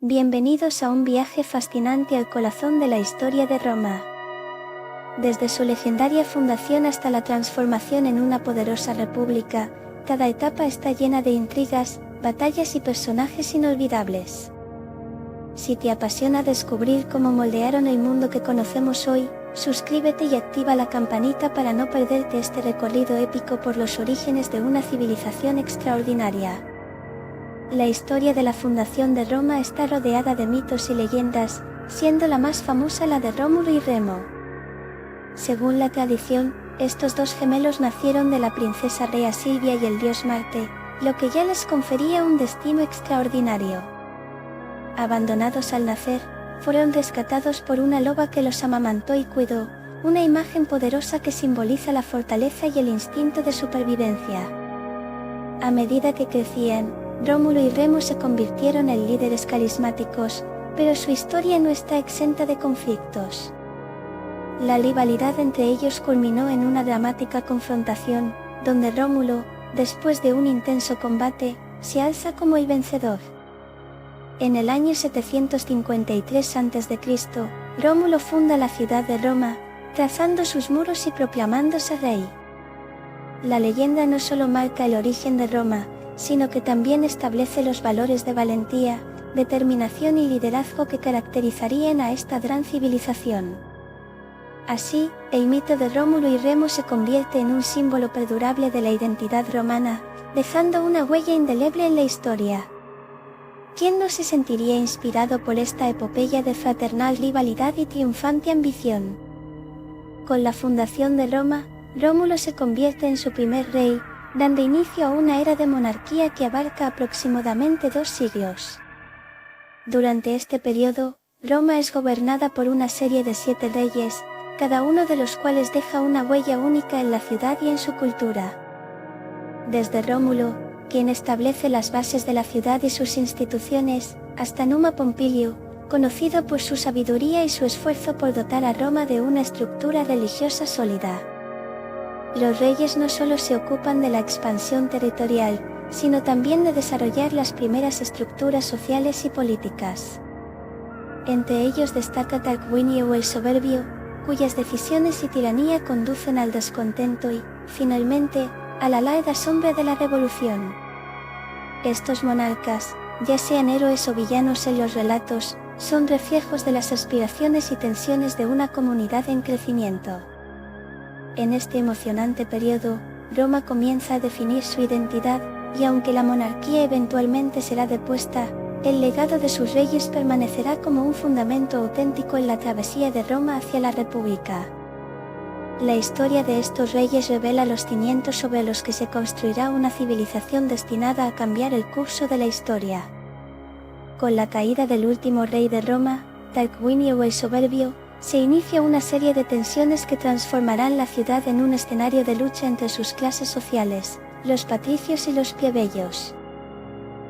Bienvenidos a un viaje fascinante al corazón de la historia de Roma. Desde su legendaria fundación hasta la transformación en una poderosa república, cada etapa está llena de intrigas, batallas y personajes inolvidables. Si te apasiona descubrir cómo moldearon el mundo que conocemos hoy, suscríbete y activa la campanita para no perderte este recorrido épico por los orígenes de una civilización extraordinaria. La historia de la fundación de Roma está rodeada de mitos y leyendas, siendo la más famosa la de Rómulo y Remo. Según la tradición, estos dos gemelos nacieron de la princesa Rea Silvia y el dios Marte, lo que ya les confería un destino extraordinario. Abandonados al nacer, fueron rescatados por una loba que los amamantó y cuidó, una imagen poderosa que simboliza la fortaleza y el instinto de supervivencia. A medida que crecían, Rómulo y Remo se convirtieron en líderes carismáticos, pero su historia no está exenta de conflictos. La rivalidad entre ellos culminó en una dramática confrontación, donde Rómulo, después de un intenso combate, se alza como el vencedor. En el año 753 a.C., Rómulo funda la ciudad de Roma, trazando sus muros y proclamándose rey. La leyenda no solo marca el origen de Roma, sino que también establece los valores de valentía, determinación y liderazgo que caracterizarían a esta gran civilización. Así, el mito de Rómulo y Remo se convierte en un símbolo perdurable de la identidad romana, dejando una huella indeleble en la historia. ¿Quién no se sentiría inspirado por esta epopeya de fraternal rivalidad y triunfante ambición? Con la fundación de Roma, Rómulo se convierte en su primer rey, dando inicio a una era de monarquía que abarca aproximadamente 2 siglos. Durante este periodo, Roma es gobernada por una serie de 7 reyes, cada uno de los cuales deja una huella única en la ciudad y en su cultura. Desde Rómulo, quien establece las bases de la ciudad y sus instituciones, hasta Numa Pompilio, conocido por su sabiduría y su esfuerzo por dotar a Roma de una estructura religiosa sólida. Los reyes no solo se ocupan de la expansión territorial, sino también de desarrollar las primeras estructuras sociales y políticas. Entre ellos destaca Tarquinio el Soberbio, cuyas decisiones y tiranía conducen al descontento y, finalmente, a la larga sombra de la revolución. Estos monarcas, ya sean héroes o villanos en los relatos, son reflejos de las aspiraciones y tensiones de una comunidad en crecimiento. En este emocionante periodo, Roma comienza a definir su identidad, y aunque la monarquía eventualmente será depuesta, el legado de sus reyes permanecerá como un fundamento auténtico en la travesía de Roma hacia la República. La historia de estos reyes revela los cimientos sobre los que se construirá una civilización destinada a cambiar el curso de la historia. Con la caída del último rey de Roma, Tarquinio el Soberbio, se inicia una serie de tensiones que transformarán la ciudad en un escenario de lucha entre sus clases sociales, los patricios y los plebeyos.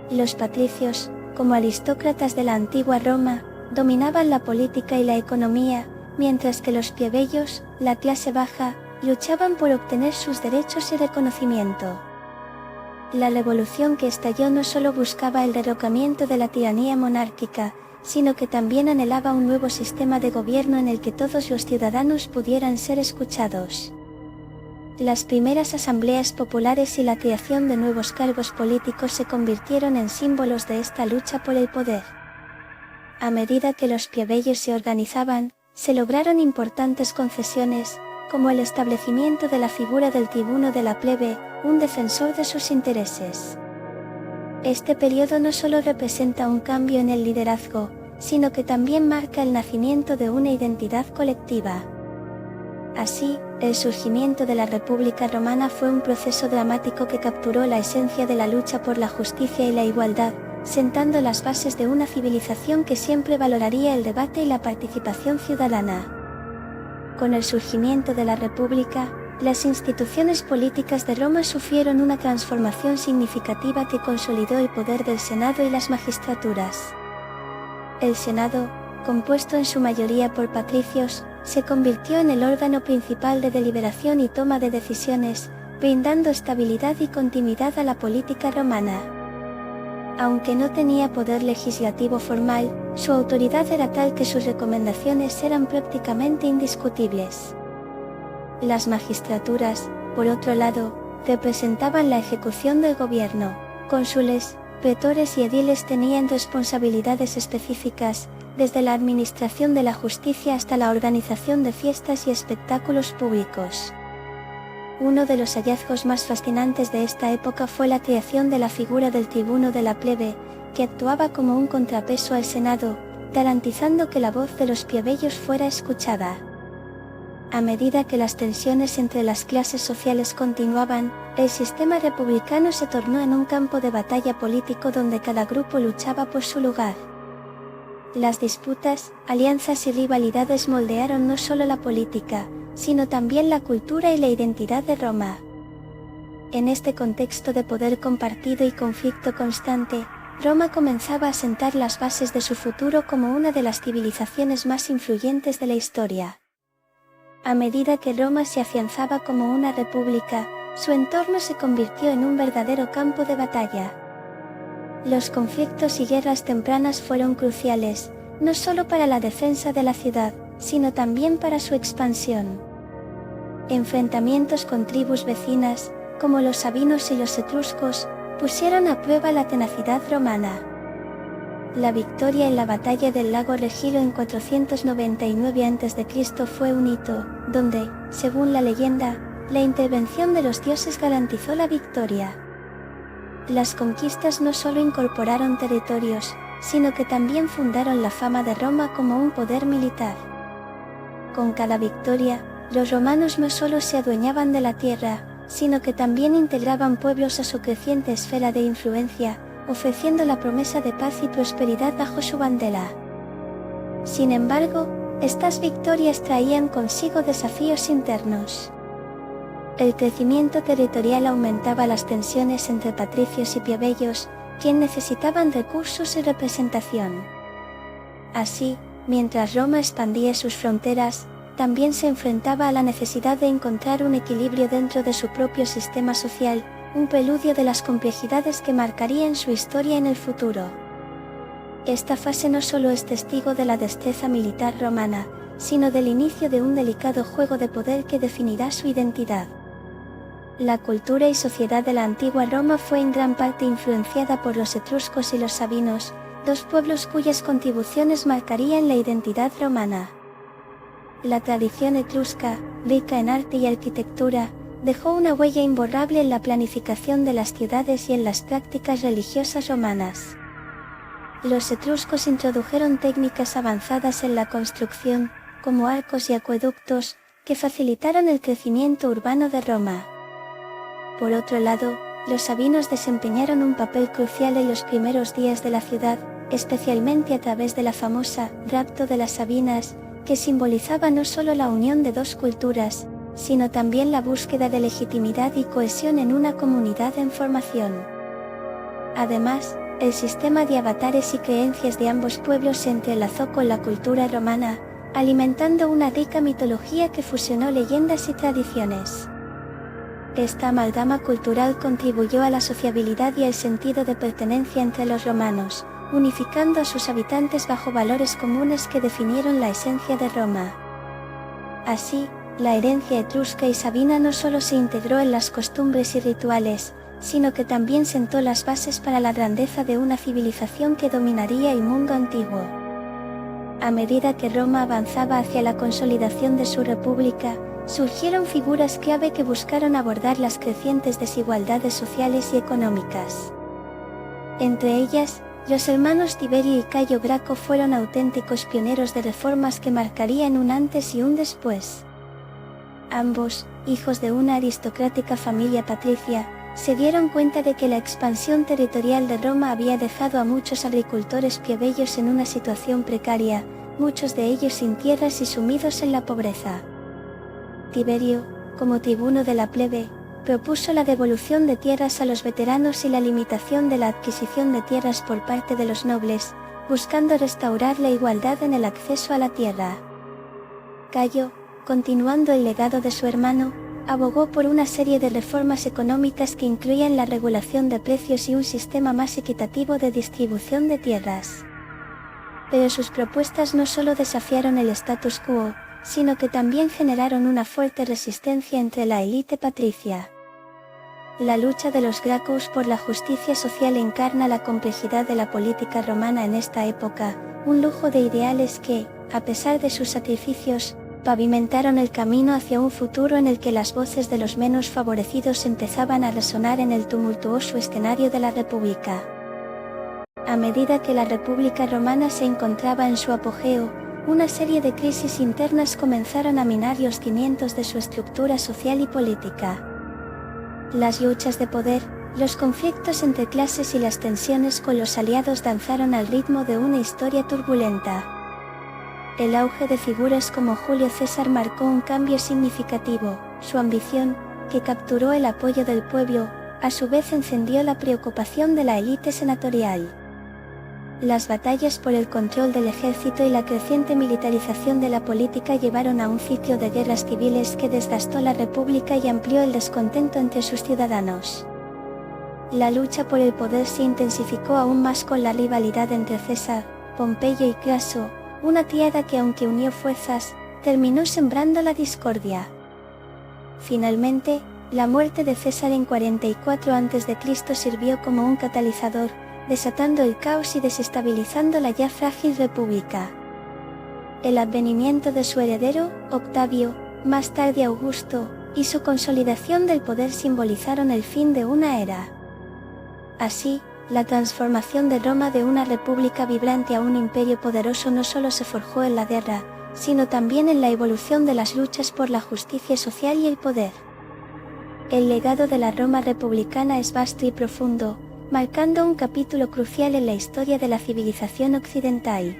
Los patricios, como aristócratas de la antigua Roma, dominaban la política y la economía, mientras que los plebeyos, la clase baja, luchaban por obtener sus derechos y reconocimiento. La revolución que estalló no solo buscaba el derrocamiento de la tiranía monárquica, sino que también anhelaba un nuevo sistema de gobierno en el que todos los ciudadanos pudieran ser escuchados. Las primeras asambleas populares y la creación de nuevos cargos políticos se convirtieron en símbolos de esta lucha por el poder. A medida que los plebeyos se organizaban, se lograron importantes concesiones, como el establecimiento de la figura del tribuno de la plebe, un defensor de sus intereses. Este periodo no solo representa un cambio en el liderazgo, sino que también marca el nacimiento de una identidad colectiva. Así, el surgimiento de la República Romana fue un proceso dramático que capturó la esencia de la lucha por la justicia y la igualdad, sentando las bases de una civilización que siempre valoraría el debate y la participación ciudadana. Con el surgimiento de la República, las instituciones políticas de Roma sufrieron una transformación significativa que consolidó el poder del Senado y las magistraturas. El Senado, compuesto en su mayoría por patricios, se convirtió en el órgano principal de deliberación y toma de decisiones, brindando estabilidad y continuidad a la política romana. Aunque no tenía poder legislativo formal, su autoridad era tal que sus recomendaciones eran prácticamente indiscutibles. Las magistraturas, por otro lado, representaban la ejecución del gobierno. Cónsules, pretores y ediles tenían responsabilidades específicas, desde la administración de la justicia hasta la organización de fiestas y espectáculos públicos. Uno de los hallazgos más fascinantes de esta época fue la creación de la figura del tribuno de la plebe, que actuaba como un contrapeso al Senado, garantizando que la voz de los plebeyos fuera escuchada. A medida que las tensiones entre las clases sociales continuaban, el sistema republicano se tornó en un campo de batalla político donde cada grupo luchaba por su lugar. Las disputas, alianzas y rivalidades moldearon no solo la política, sino también la cultura y la identidad de Roma. En este contexto de poder compartido y conflicto constante, Roma comenzaba a sentar las bases de su futuro como una de las civilizaciones más influyentes de la historia. A medida que Roma se afianzaba como una república, su entorno se convirtió en un verdadero campo de batalla. Los conflictos y guerras tempranas fueron cruciales, no solo para la defensa de la ciudad, sino también para su expansión. Enfrentamientos con tribus vecinas, como los sabinos y los etruscos, pusieron a prueba la tenacidad romana. La victoria en la batalla del lago Regilo en 499 a.C. fue un hito, donde, según la leyenda, la intervención de los dioses garantizó la victoria. Las conquistas no solo incorporaron territorios, sino que también fundaron la fama de Roma como un poder militar. Con cada victoria, los romanos no solo se adueñaban de la tierra, sino que también integraban pueblos a su creciente esfera de influencia, ofreciendo la promesa de paz y prosperidad bajo su bandera. Sin embargo, estas victorias traían consigo desafíos internos. El crecimiento territorial aumentaba las tensiones entre patricios y plebeyos, quienes necesitaban recursos y representación. Así, mientras Roma expandía sus fronteras, también se enfrentaba a la necesidad de encontrar un equilibrio dentro de su propio sistema social, un preludio de las complejidades que marcarían su historia en el futuro. Esta fase no solo es testigo de la destreza militar romana, sino del inicio de un delicado juego de poder que definirá su identidad. La cultura y sociedad de la antigua Roma fue en gran parte influenciada por los etruscos y los sabinos, dos pueblos cuyas contribuciones marcarían la identidad romana. La tradición etrusca, rica en arte y arquitectura, dejó una huella imborrable en la planificación de las ciudades y en las prácticas religiosas romanas. Los etruscos introdujeron técnicas avanzadas en la construcción, como arcos y acueductos, que facilitaron el crecimiento urbano de Roma. Por otro lado, los sabinos desempeñaron un papel crucial en los primeros días de la ciudad, especialmente a través de la famosa Rapto de las Sabinas, que simbolizaba no solo la unión de dos culturas, sino también la búsqueda de legitimidad y cohesión en una comunidad en formación. Además, el sistema de avatares y creencias de ambos pueblos se entrelazó con la cultura romana, alimentando una rica mitología que fusionó leyendas y tradiciones. Esta amalgama cultural contribuyó a la sociabilidad y el sentido de pertenencia entre los romanos, unificando a sus habitantes bajo valores comunes que definieron la esencia de Roma. Así, la herencia etrusca y sabina no solo se integró en las costumbres y rituales, sino que también sentó las bases para la grandeza de una civilización que dominaría el mundo antiguo. A medida que Roma avanzaba hacia la consolidación de su república, surgieron figuras clave que buscaron abordar las crecientes desigualdades sociales y económicas. Entre ellas, los hermanos Tiberio y Cayo Graco fueron auténticos pioneros de reformas que marcarían un antes y un después. Ambos, hijos de una aristocrática familia patricia, se dieron cuenta de que la expansión territorial de Roma había dejado a muchos agricultores plebeyos en una situación precaria, muchos de ellos sin tierras y sumidos en la pobreza. Tiberio, como tribuno de la plebe, propuso la devolución de tierras a los veteranos y la limitación de la adquisición de tierras por parte de los nobles, buscando restaurar la igualdad en el acceso a la tierra. Cayo, continuando el legado de su hermano, abogó por una serie de reformas económicas que incluían la regulación de precios y un sistema más equitativo de distribución de tierras. Pero sus propuestas no solo desafiaron el status quo, sino que también generaron una fuerte resistencia entre la élite patricia. La lucha de los Gracchus por la justicia social encarna la complejidad de la política romana en esta época, un lujo de ideales que, a pesar de sus sacrificios, pavimentaron el camino hacia un futuro en el que las voces de los menos favorecidos empezaban a resonar en el tumultuoso escenario de la República. A medida que la República romana se encontraba en su apogeo, una serie de crisis internas comenzaron a minar los cimientos de su estructura social y política. Las luchas de poder, los conflictos entre clases y las tensiones con los aliados danzaron al ritmo de una historia turbulenta. El auge de figuras como Julio César marcó un cambio significativo. Su ambición, que capturó el apoyo del pueblo, a su vez encendió la preocupación de la élite senatorial. Las batallas por el control del ejército y la creciente militarización de la política llevaron a un ciclo de guerras civiles que desgastó la República y amplió el descontento entre sus ciudadanos. La lucha por el poder se intensificó aún más con la rivalidad entre César, Pompeyo y Craso, una tríada que, aunque unió fuerzas, terminó sembrando la discordia. Finalmente, la muerte de César en 44 a.C. sirvió como un catalizador, desatando el caos y desestabilizando la ya frágil república. El advenimiento de su heredero, Octavio, más tarde Augusto, y su consolidación del poder simbolizaron el fin de una era. Así, la transformación de Roma de una república vibrante a un imperio poderoso no solo se forjó en la guerra, sino también en la evolución de las luchas por la justicia social y el poder. El legado de la Roma republicana es vasto y profundo, marcando un capítulo crucial en la historia de la civilización occidental.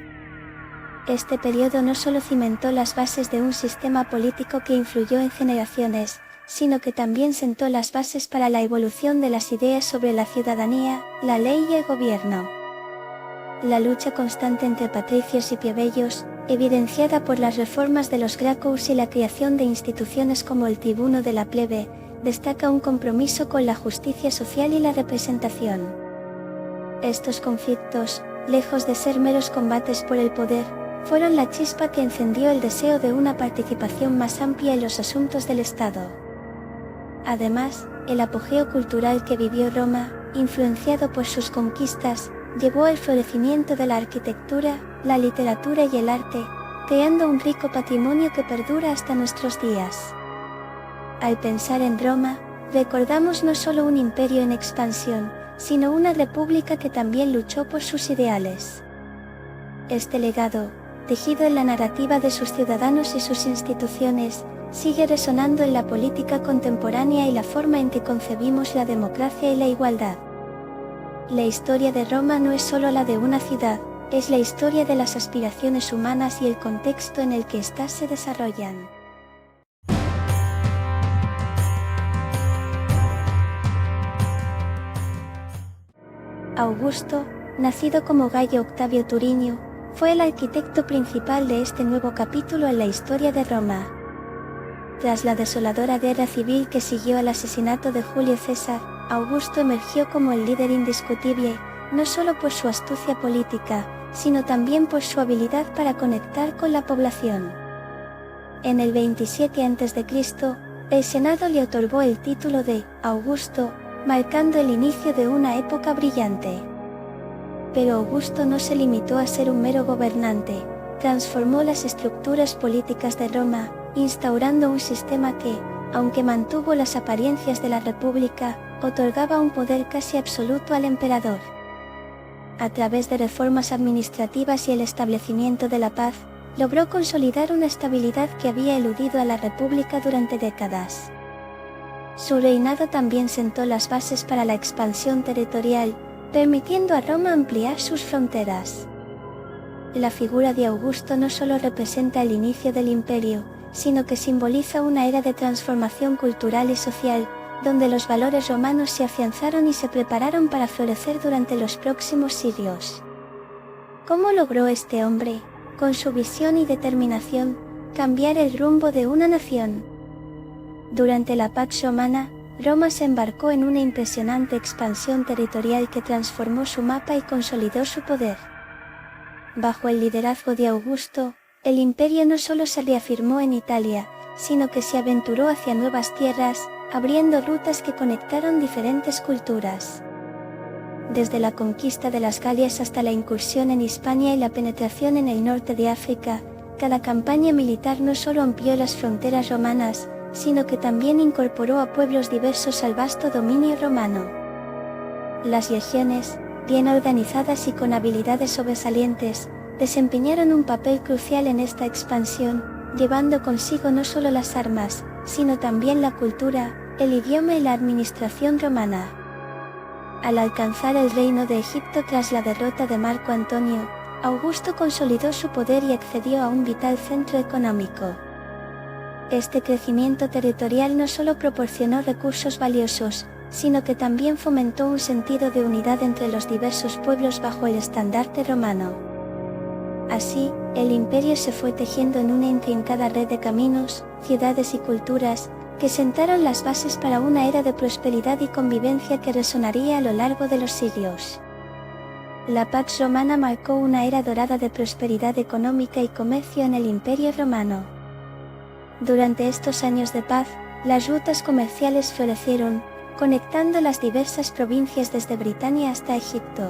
Este periodo no solo cimentó las bases de un sistema político que influyó en generaciones, sino que también sentó las bases para la evolución de las ideas sobre la ciudadanía, la ley y el gobierno. La lucha constante entre patricios y plebeyos, evidenciada por las reformas de los Gracchus y la creación de instituciones como el tribuno de la plebe, destaca un compromiso con la justicia social y la representación. Estos conflictos, lejos de ser meros combates por el poder, fueron la chispa que encendió el deseo de una participación más amplia en los asuntos del Estado. Además, el apogeo cultural que vivió Roma, influenciado por sus conquistas, llevó al florecimiento de la arquitectura, la literatura y el arte, creando un rico patrimonio que perdura hasta nuestros días. Al pensar en Roma, recordamos no solo un imperio en expansión, sino una república que también luchó por sus ideales. Este legado, tejido en la narrativa de sus ciudadanos y sus instituciones, sigue resonando en la política contemporánea y la forma en que concebimos la democracia y la igualdad. La historia de Roma no es solo la de una ciudad, es la historia de las aspiraciones humanas y el contexto en el que éstas se desarrollan. Augusto, nacido como Gayo Octavio Turinio, fue el arquitecto principal de este nuevo capítulo en la historia de Roma. Tras la desoladora guerra civil que siguió al asesinato de Julio César, Augusto emergió como el líder indiscutible, no solo por su astucia política, sino también por su habilidad para conectar con la población. En el 27 a.C., el Senado le otorgó el título de Augusto, marcando el inicio de una época brillante. Pero Augusto no se limitó a ser un mero gobernante, transformó las estructuras políticas de Roma, instaurando un sistema que, aunque mantuvo las apariencias de la república, otorgaba un poder casi absoluto al emperador. A través de reformas administrativas y el establecimiento de la paz, logró consolidar una estabilidad que había eludido a la república durante décadas. Su reinado también sentó las bases para la expansión territorial, permitiendo a Roma ampliar sus fronteras. La figura de Augusto no solo representa el inicio del imperio, sino que simboliza una era de transformación cultural y social, donde los valores romanos se afianzaron y se prepararon para florecer durante los próximos siglos. ¿Cómo logró este hombre, con su visión y determinación, cambiar el rumbo de una nación? Durante la Pax Romana, Roma se embarcó en una impresionante expansión territorial que transformó su mapa y consolidó su poder. Bajo el liderazgo de Augusto, el imperio no solo se reafirmó en Italia, sino que se aventuró hacia nuevas tierras, abriendo rutas que conectaron diferentes culturas. Desde la conquista de las Galias hasta la incursión en Hispania y la penetración en el norte de África, cada campaña militar no solo amplió las fronteras romanas, sino que también incorporó a pueblos diversos al vasto dominio romano. Las legiones, bien organizadas y con habilidades sobresalientes, desempeñaron un papel crucial en esta expansión, llevando consigo no solo las armas, sino también la cultura, el idioma y la administración romana. Al alcanzar el reino de Egipto tras la derrota de Marco Antonio, Augusto consolidó su poder y accedió a un vital centro económico. Este crecimiento territorial no solo proporcionó recursos valiosos, sino que también fomentó un sentido de unidad entre los diversos pueblos bajo el estandarte romano. Así, el imperio se fue tejiendo en una intrincada red de caminos, ciudades y culturas, que sentaron las bases para una era de prosperidad y convivencia que resonaría a lo largo de los siglos. La Pax Romana marcó una era dorada de prosperidad económica y comercio en el Imperio Romano. Durante estos años de paz, las rutas comerciales florecieron, conectando las diversas provincias desde Britania hasta Egipto.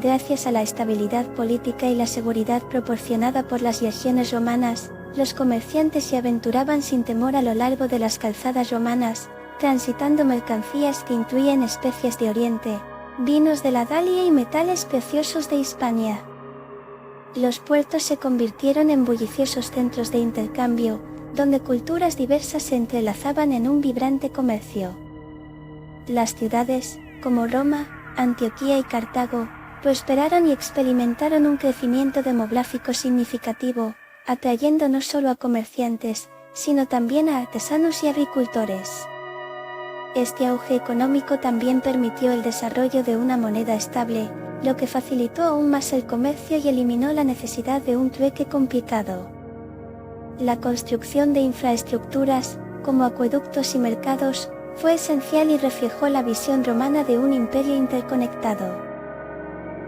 Gracias a la estabilidad política y la seguridad proporcionada por las legiones romanas, los comerciantes se aventuraban sin temor a lo largo de las calzadas romanas, transitando mercancías que incluían especias de Oriente, vinos de la Galia y metales preciosos de Hispania. Los puertos se convirtieron en bulliciosos centros de intercambio, donde culturas diversas se entrelazaban en un vibrante comercio. Las ciudades, como Roma, Antioquía y Cartago, prosperaron y experimentaron un crecimiento demográfico significativo, atrayendo no solo a comerciantes, sino también a artesanos y agricultores. Este auge económico también permitió el desarrollo de una moneda estable, lo que facilitó aún más el comercio y eliminó la necesidad de un trueque complicado. La construcción de infraestructuras, como acueductos y mercados, fue esencial y reflejó la visión romana de un imperio interconectado.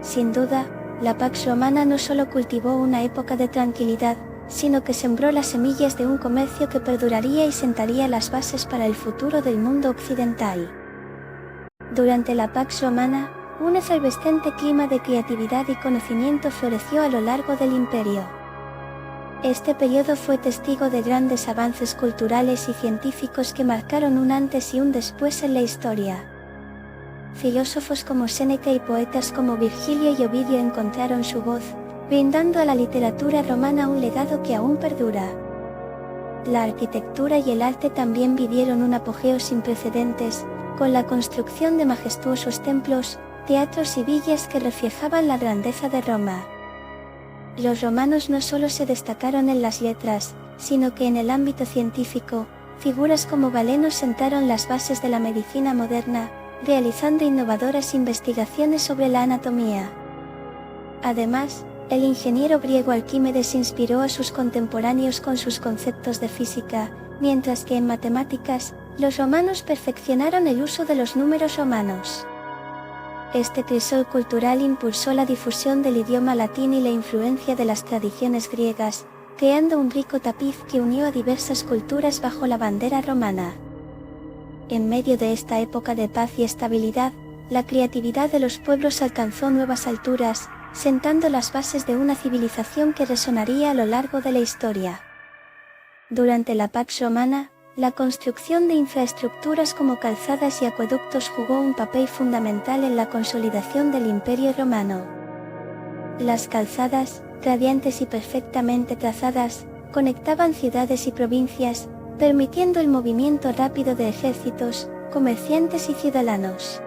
Sin duda, la Pax Romana no solo cultivó una época de tranquilidad, sino que sembró las semillas de un comercio que perduraría y sentaría las bases para el futuro del mundo occidental. Durante la Pax Romana, un efervescente clima de creatividad y conocimiento floreció a lo largo del imperio. Este periodo fue testigo de grandes avances culturales y científicos que marcaron un antes y un después en la historia. Filósofos como Séneca y poetas como Virgilio y Ovidio encontraron su voz, brindando a la literatura romana un legado que aún perdura. La arquitectura y el arte también vivieron un apogeo sin precedentes, con la construcción de majestuosos templos, teatros y villas que reflejaban la grandeza de Roma. Los romanos no solo se destacaron en las letras, sino que en el ámbito científico, figuras como Galeno sentaron las bases de la medicina moderna, realizando innovadoras investigaciones sobre la anatomía. Además, el ingeniero griego Arquímedes inspiró a sus contemporáneos con sus conceptos de física, mientras que en matemáticas, los romanos perfeccionaron el uso de los números romanos. Este crisol cultural impulsó la difusión del idioma latín y la influencia de las tradiciones griegas, creando un rico tapiz que unió a diversas culturas bajo la bandera romana. En medio de esta época de paz y estabilidad, la creatividad de los pueblos alcanzó nuevas alturas, sentando las bases de una civilización que resonaría a lo largo de la historia. Durante la Pax Romana, la construcción de infraestructuras como calzadas y acueductos jugó un papel fundamental en la consolidación del Imperio Romano. Las calzadas, radiantes y perfectamente trazadas, conectaban ciudades y provincias, permitiendo el movimiento rápido de ejércitos, comerciantes y ciudadanos.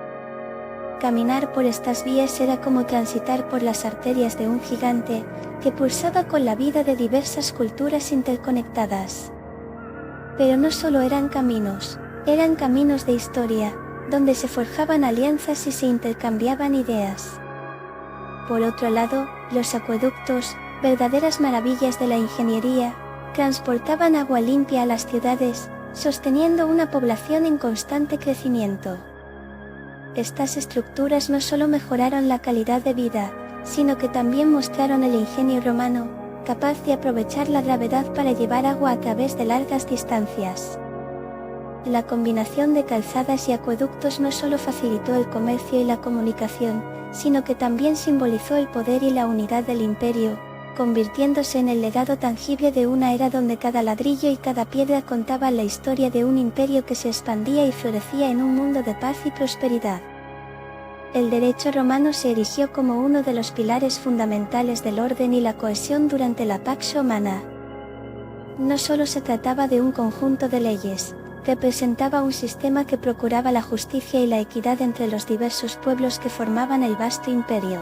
Caminar por estas vías era como transitar por las arterias de un gigante, que pulsaba con la vida de diversas culturas interconectadas. Pero no solo eran caminos de historia, donde se forjaban alianzas y se intercambiaban ideas. Por otro lado, los acueductos, verdaderas maravillas de la ingeniería, transportaban agua limpia a las ciudades, sosteniendo una población en constante crecimiento. Estas estructuras no solo mejoraron la calidad de vida, sino que también mostraron el ingenio romano, capaz de aprovechar la gravedad para llevar agua a través de largas distancias. La combinación de calzadas y acueductos no solo facilitó el comercio y la comunicación, sino que también simbolizó el poder y la unidad del imperio, convirtiéndose en el legado tangible de una era donde cada ladrillo y cada piedra contaban la historia de un imperio que se expandía y florecía en un mundo de paz y prosperidad. El derecho romano se erigió como uno de los pilares fundamentales del orden y la cohesión durante la Pax Romana. No solo se trataba de un conjunto de leyes, representaba un sistema que procuraba la justicia y la equidad entre los diversos pueblos que formaban el vasto imperio.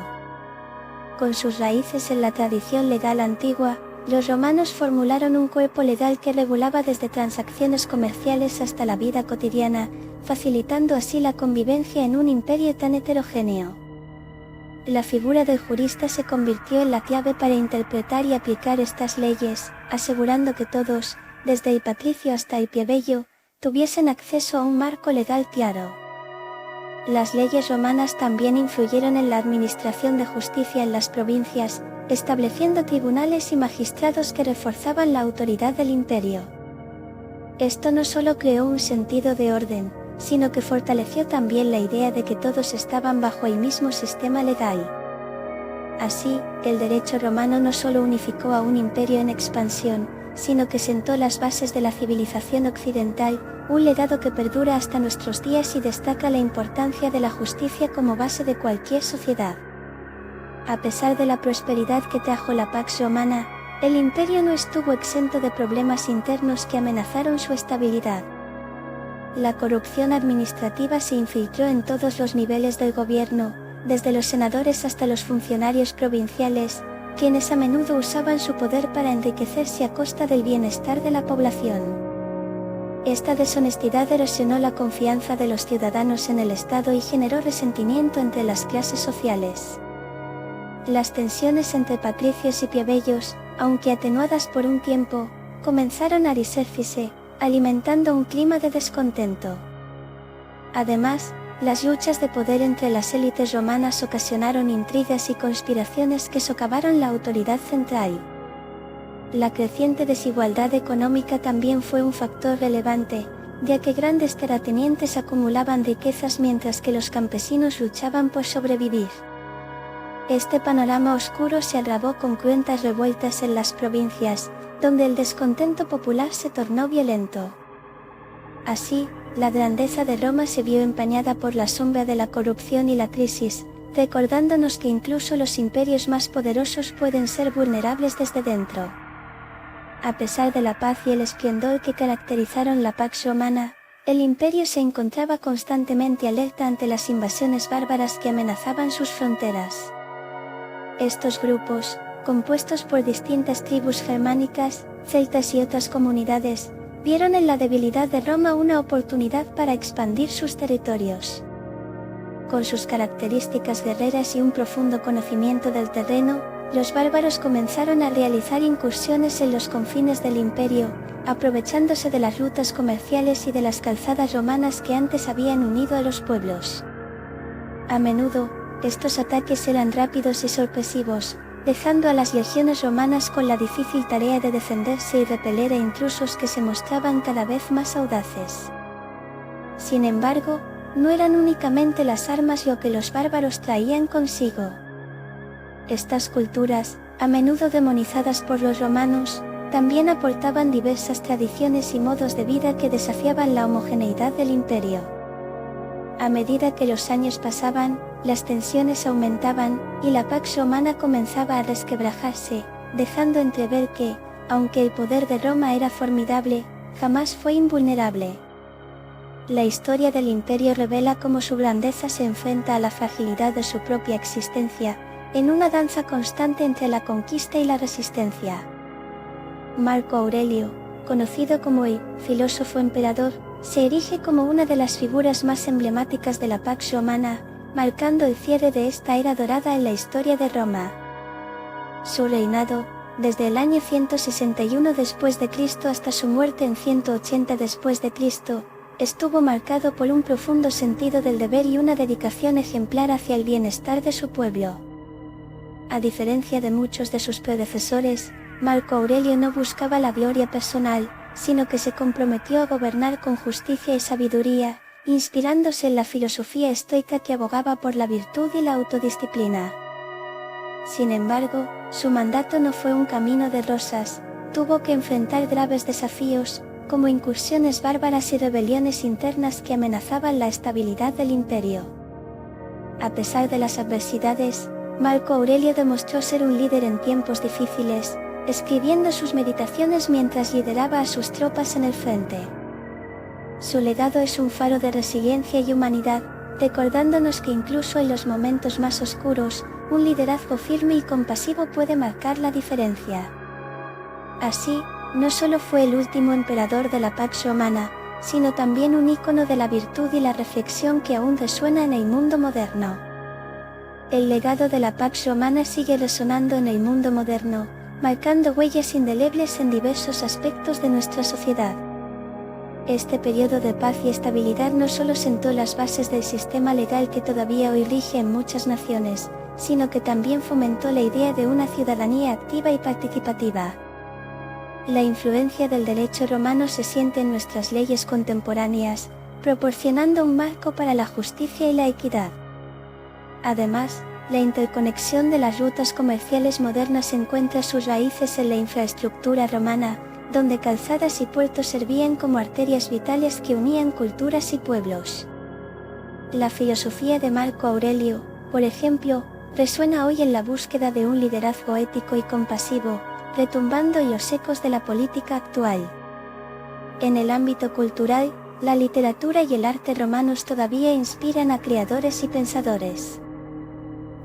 Con sus raíces en la tradición legal antigua, los romanos formularon un cuerpo legal que regulaba desde transacciones comerciales hasta la vida cotidiana, facilitando así la convivencia en un imperio tan heterogéneo. La figura del jurista se convirtió en la clave para interpretar y aplicar estas leyes, asegurando que todos, desde el patricio hasta el plebeyo, tuviesen acceso a un marco legal claro. Las leyes romanas también influyeron en la administración de justicia en las provincias, estableciendo tribunales y magistrados que reforzaban la autoridad del imperio. Esto no solo creó un sentido de orden, sino que fortaleció también la idea de que todos estaban bajo el mismo sistema legal. Así, el derecho romano no solo unificó a un imperio en expansión, sino que sentó las bases de la civilización occidental, un legado que perdura hasta nuestros días y destaca la importancia de la justicia como base de cualquier sociedad. A pesar de la prosperidad que trajo la Pax Romana, el imperio no estuvo exento de problemas internos que amenazaron su estabilidad. La corrupción administrativa se infiltró en todos los niveles del gobierno, desde los senadores hasta los funcionarios provinciales, quienes a menudo usaban su poder para enriquecerse a costa del bienestar de la población. Esta deshonestidad erosionó la confianza de los ciudadanos en el Estado y generó resentimiento entre las clases sociales. Las tensiones entre patricios y plebeyos, aunque atenuadas por un tiempo, comenzaron a resurgirse, alimentando un clima de descontento. Además, las luchas de poder entre las élites romanas ocasionaron intrigas y conspiraciones que socavaron la autoridad central. La creciente desigualdad económica también fue un factor relevante, ya que grandes terratenientes acumulaban riquezas mientras que los campesinos luchaban por sobrevivir. Este panorama oscuro se agravó con cruentas revueltas en las provincias, donde el descontento popular se tornó violento. Así, la grandeza de Roma se vio empañada por la sombra de la corrupción y la crisis, recordándonos que incluso los imperios más poderosos pueden ser vulnerables desde dentro. A pesar de la paz y el esplendor que caracterizaron la Pax Romana, el imperio se encontraba constantemente alerta ante las invasiones bárbaras que amenazaban sus fronteras. Estos grupos, compuestos por distintas tribus germánicas, celtas y otras comunidades, vieron en la debilidad de Roma una oportunidad para expandir sus territorios. Con sus características guerreras y un profundo conocimiento del terreno, los bárbaros comenzaron a realizar incursiones en los confines del imperio, aprovechándose de las rutas comerciales y de las calzadas romanas que antes habían unido a los pueblos. A menudo, estos ataques eran rápidos y sorpresivos, dejando a las legiones romanas con la difícil tarea de defenderse y repeler a intrusos que se mostraban cada vez más audaces. Sin embargo, no eran únicamente las armas lo que los bárbaros traían consigo. Estas culturas, a menudo demonizadas por los romanos, también aportaban diversas tradiciones y modos de vida que desafiaban la homogeneidad del imperio. A medida que los años pasaban, las tensiones aumentaban, y la Pax Romana comenzaba a resquebrajarse, dejando entrever que, aunque el poder de Roma era formidable, jamás fue invulnerable. La historia del imperio revela cómo su grandeza se enfrenta a la fragilidad de su propia existencia, en una danza constante entre la conquista y la resistencia. Marco Aurelio, conocido como el filósofo emperador, se erige como una de las figuras más emblemáticas de la Pax Romana, marcando el cierre de esta era dorada en la historia de Roma. Su reinado, desde el año 161 después de Cristo hasta su muerte en 180 después de Cristo, estuvo marcado por un profundo sentido del deber y una dedicación ejemplar hacia el bienestar de su pueblo. A diferencia de muchos de sus predecesores, Marco Aurelio no buscaba la gloria personal, sino que se comprometió a gobernar con justicia y sabiduría, inspirándose en la filosofía estoica que abogaba por la virtud y la autodisciplina. Sin embargo, su mandato no fue un camino de rosas, tuvo que enfrentar graves desafíos, como incursiones bárbaras y rebeliones internas que amenazaban la estabilidad del imperio. A pesar de las adversidades, Marco Aurelio demostró ser un líder en tiempos difíciles, escribiendo sus meditaciones mientras lideraba a sus tropas en el frente. Su legado es un faro de resiliencia y humanidad, recordándonos que incluso en los momentos más oscuros, un liderazgo firme y compasivo puede marcar la diferencia. Así, no solo fue el último emperador de la Pax Romana, sino también un ícono de la virtud y la reflexión que aún resuena en el mundo moderno. El legado de la Pax Romana sigue resonando en el mundo moderno, marcando huellas indelebles en diversos aspectos de nuestra sociedad. Este periodo de paz y estabilidad no solo sentó las bases del sistema legal que todavía hoy rige en muchas naciones, sino que también fomentó la idea de una ciudadanía activa y participativa. La influencia del derecho romano se siente en nuestras leyes contemporáneas, proporcionando un marco para la justicia y la equidad. Además, la interconexión de las rutas comerciales modernas encuentra sus raíces en la infraestructura romana, donde calzadas y puertos servían como arterias vitales que unían culturas y pueblos. La filosofía de Marco Aurelio, por ejemplo, resuena hoy en la búsqueda de un liderazgo ético y compasivo, retumbando en los ecos de la política actual. En el ámbito cultural, la literatura y el arte romanos todavía inspiran a creadores y pensadores.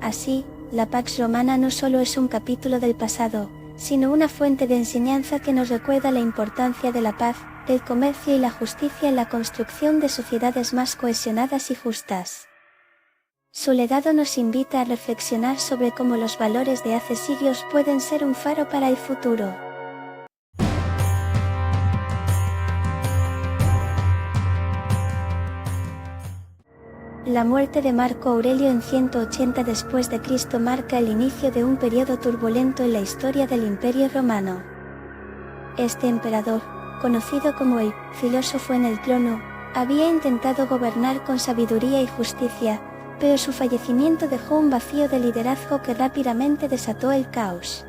Así, la Pax Romana no solo es un capítulo del pasado, sino una fuente de enseñanza que nos recuerda la importancia de la paz, del comercio y la justicia en la construcción de sociedades más cohesionadas y justas. Su legado nos invita a reflexionar sobre cómo los valores de hace siglos pueden ser un faro para el futuro. La muerte de Marco Aurelio en 180 después de Cristo marca el inicio de un periodo turbulento en la historia del Imperio Romano. Este emperador, conocido como el filósofo en el trono, había intentado gobernar con sabiduría y justicia, pero su fallecimiento dejó un vacío de liderazgo que rápidamente desató el caos.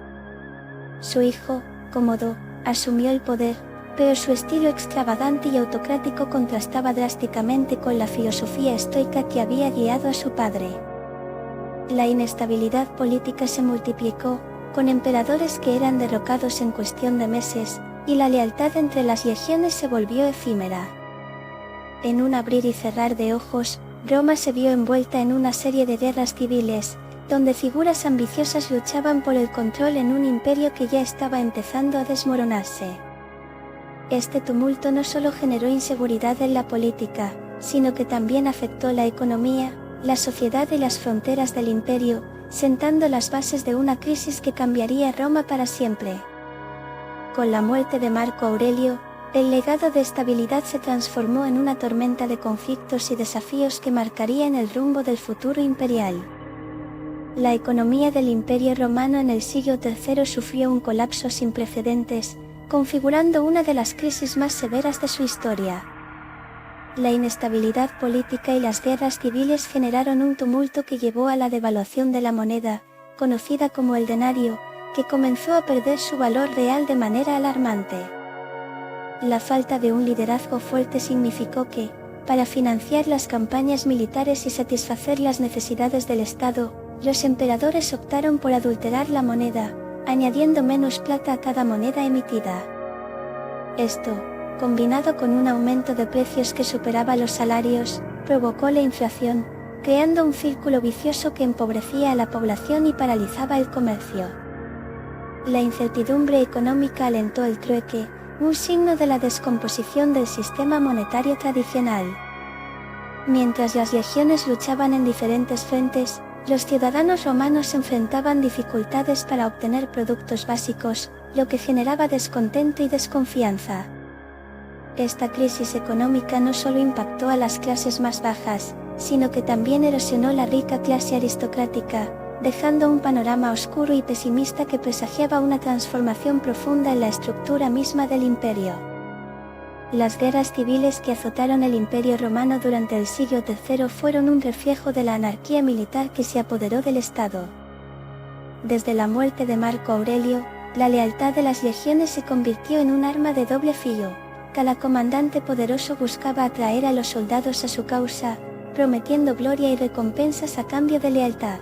Su hijo, Cómodo, asumió el poder, pero su estilo extravagante y autocrático contrastaba drásticamente con la filosofía estoica que había guiado a su padre. La inestabilidad política se multiplicó, con emperadores que eran derrocados en cuestión de meses, y la lealtad entre las legiones se volvió efímera. En un abrir y cerrar de ojos, Roma se vio envuelta en una serie de guerras civiles, donde figuras ambiciosas luchaban por el control en un imperio que ya estaba empezando a desmoronarse. Este tumulto no solo generó inseguridad en la política, sino que también afectó la economía, la sociedad y las fronteras del imperio, sentando las bases de una crisis que cambiaría Roma para siempre. Con la muerte de Marco Aurelio, el legado de estabilidad se transformó en una tormenta de conflictos y desafíos que marcarían el rumbo del futuro imperial. La economía del Imperio Romano en el siglo III sufrió un colapso sin precedentes, configurando una de las crisis más severas de su historia. La inestabilidad política y las guerras civiles generaron un tumulto que llevó a la devaluación de la moneda, conocida como el denario, que comenzó a perder su valor real de manera alarmante. La falta de un liderazgo fuerte significó que, para financiar las campañas militares y satisfacer las necesidades del Estado, los emperadores optaron por adulterar la moneda, añadiendo menos plata a cada moneda emitida. Esto, combinado con un aumento de precios que superaba los salarios, provocó la inflación, creando un círculo vicioso que empobrecía a la población y paralizaba el comercio. La incertidumbre económica alentó el trueque, un signo de la descomposición del sistema monetario tradicional. Mientras las legiones luchaban en diferentes frentes, los ciudadanos romanos enfrentaban dificultades para obtener productos básicos, lo que generaba descontento y desconfianza. Esta crisis económica no solo impactó a las clases más bajas, sino que también erosionó la rica clase aristocrática, dejando un panorama oscuro y pesimista que presagiaba una transformación profunda en la estructura misma del imperio. Las guerras civiles que azotaron el Imperio Romano durante el siglo III fueron un reflejo de la anarquía militar que se apoderó del Estado. Desde la muerte de Marco Aurelio, la lealtad de las legiones se convirtió en un arma de doble filo. Cada comandante poderoso buscaba atraer a los soldados a su causa, prometiendo gloria y recompensas a cambio de lealtad.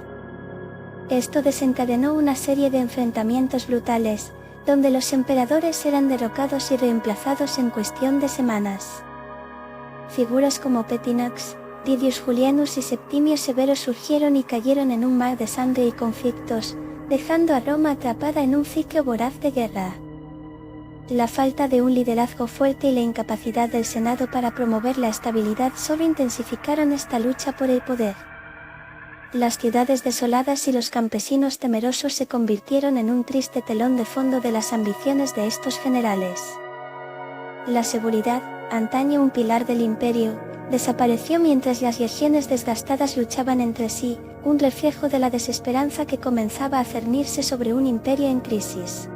Esto desencadenó una serie de enfrentamientos brutales, donde los emperadores eran derrocados y reemplazados en cuestión de semanas. Figuras como Pertinax, Didius Julianus y Septimio Severo surgieron y cayeron en un mar de sangre y conflictos, dejando a Roma atrapada en un ciclo voraz de guerra. La falta de un liderazgo fuerte y la incapacidad del Senado para promover la estabilidad solo intensificaron esta lucha por el poder. Las ciudades desoladas y los campesinos temerosos se convirtieron en un triste telón de fondo de las ambiciones de estos generales. La seguridad, antaño un pilar del imperio, desapareció mientras las legiones desgastadas luchaban entre sí, un reflejo de la desesperanza que comenzaba a cernirse sobre un imperio en crisis.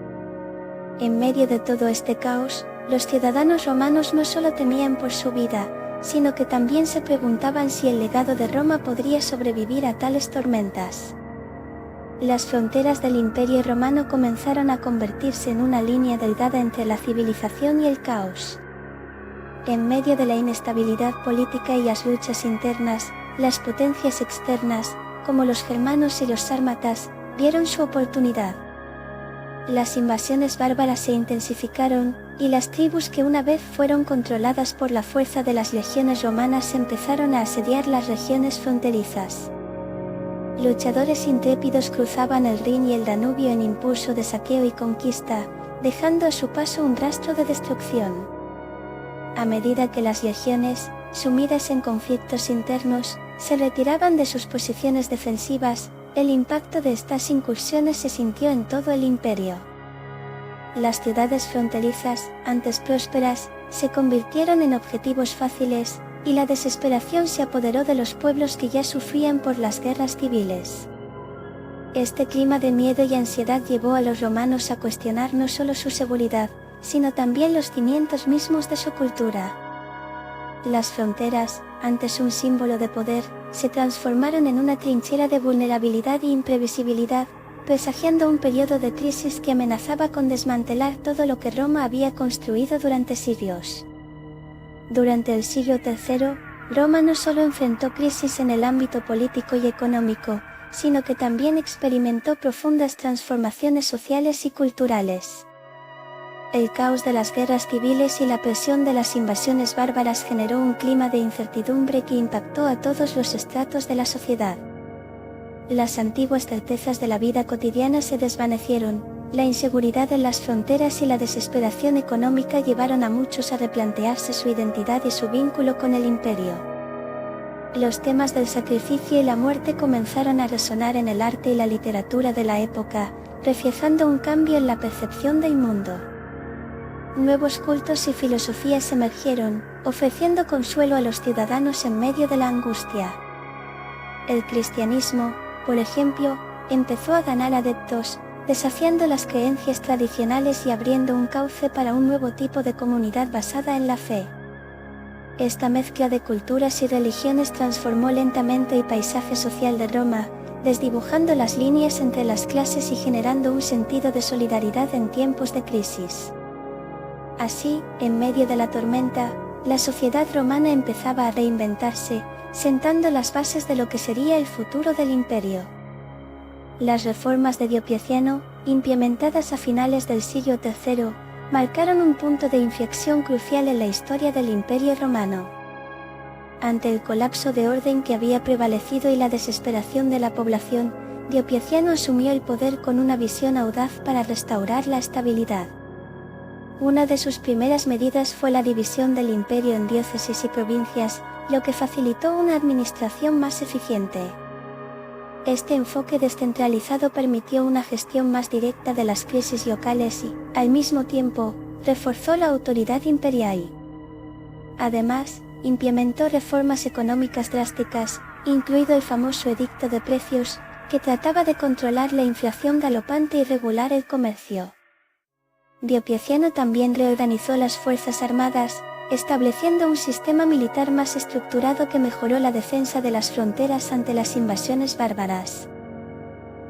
En medio de todo este caos, los ciudadanos romanos no solo temían por su vida, sino que también se preguntaban si el legado de Roma podría sobrevivir a tales tormentas. Las fronteras del Imperio Romano comenzaron a convertirse en una línea delgada entre la civilización y el caos. En medio de la inestabilidad política y las luchas internas, las potencias externas, como los germanos y los sármatas, vieron su oportunidad. Las invasiones bárbaras se intensificaron, y las tribus que una vez fueron controladas por la fuerza de las legiones romanas empezaron a asediar las regiones fronterizas. Luchadores intrépidos cruzaban el Rin y el Danubio en impulso de saqueo y conquista, dejando a su paso un rastro de destrucción. A medida que las legiones, sumidas en conflictos internos, se retiraban de sus posiciones defensivas, el impacto de estas incursiones se sintió en todo el imperio. Las ciudades fronterizas, antes prósperas, se convirtieron en objetivos fáciles, y la desesperación se apoderó de los pueblos que ya sufrían por las guerras civiles. Este clima de miedo y ansiedad llevó a los romanos a cuestionar no solo su seguridad, sino también los cimientos mismos de su cultura. Las fronteras, antes un símbolo de poder, se transformaron en una trinchera de vulnerabilidad e imprevisibilidad, presagiando un periodo de crisis que amenazaba con desmantelar todo lo que Roma había construido durante siglos. Durante el siglo III, Roma no solo enfrentó crisis en el ámbito político y económico, sino que también experimentó profundas transformaciones sociales y culturales. El caos de las guerras civiles y la presión de las invasiones bárbaras generó un clima de incertidumbre que impactó a todos los estratos de la sociedad. Las antiguas certezas de la vida cotidiana se desvanecieron, la inseguridad en las fronteras y la desesperación económica llevaron a muchos a replantearse su identidad y su vínculo con el imperio. Los temas del sacrificio y la muerte comenzaron a resonar en el arte y la literatura de la época, reflejando un cambio en la percepción del mundo. Nuevos cultos y filosofías emergieron, ofreciendo consuelo a los ciudadanos en medio de la angustia. El cristianismo, por ejemplo, empezó a ganar adeptos, desafiando las creencias tradicionales y abriendo un cauce para un nuevo tipo de comunidad basada en la fe. Esta mezcla de culturas y religiones transformó lentamente el paisaje social de Roma, desdibujando las líneas entre las clases y generando un sentido de solidaridad en tiempos de crisis. Así, en medio de la tormenta, la sociedad romana empezaba a reinventarse, sentando las bases de lo que sería el futuro del imperio. Las reformas de Diocleciano, implementadas a finales del siglo III, marcaron un punto de inflexión crucial en la historia del Imperio Romano. Ante el colapso de orden que había prevalecido y la desesperación de la población, Diocleciano asumió el poder con una visión audaz para restaurar la estabilidad. Una de sus primeras medidas fue la división del imperio en diócesis y provincias, lo que facilitó una administración más eficiente. Este enfoque descentralizado permitió una gestión más directa de las crisis locales y, al mismo tiempo, reforzó la autoridad imperial. Además, implementó reformas económicas drásticas, incluido el famoso Edicto de Precios, que trataba de controlar la inflación galopante y regular el comercio. Diocleciano también reorganizó las fuerzas armadas, estableciendo un sistema militar más estructurado que mejoró la defensa de las fronteras ante las invasiones bárbaras.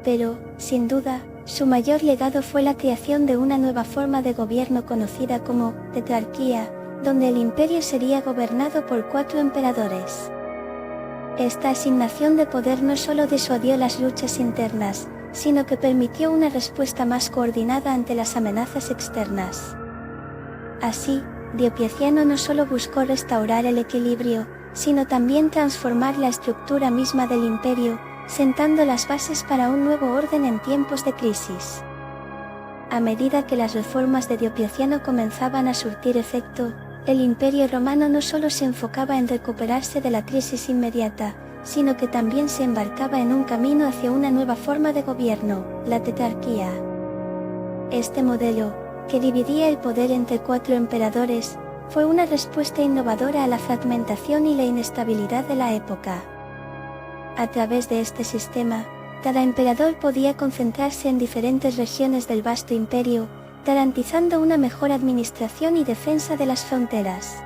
Pero, sin duda, su mayor legado fue la creación de una nueva forma de gobierno conocida como tetrarquía, donde el imperio sería gobernado por 4 emperadores. Esta asignación de poder no solo disuadió las luchas internas, sino que permitió una respuesta más coordinada ante las amenazas externas. Así, Diocleciano no solo buscó restaurar el equilibrio, sino también transformar la estructura misma del imperio, sentando las bases para un nuevo orden en tiempos de crisis. A medida que las reformas de Diocleciano comenzaban a surtir efecto, el Imperio Romano no solo se enfocaba en recuperarse de la crisis inmediata, sino que también se embarcaba en un camino hacia una nueva forma de gobierno, la tetrarquía. Este modelo, que dividía el poder entre 4 emperadores, fue una respuesta innovadora a la fragmentación y la inestabilidad de la época. A través de este sistema, cada emperador podía concentrarse en diferentes regiones del vasto imperio, garantizando una mejor administración y defensa de las fronteras.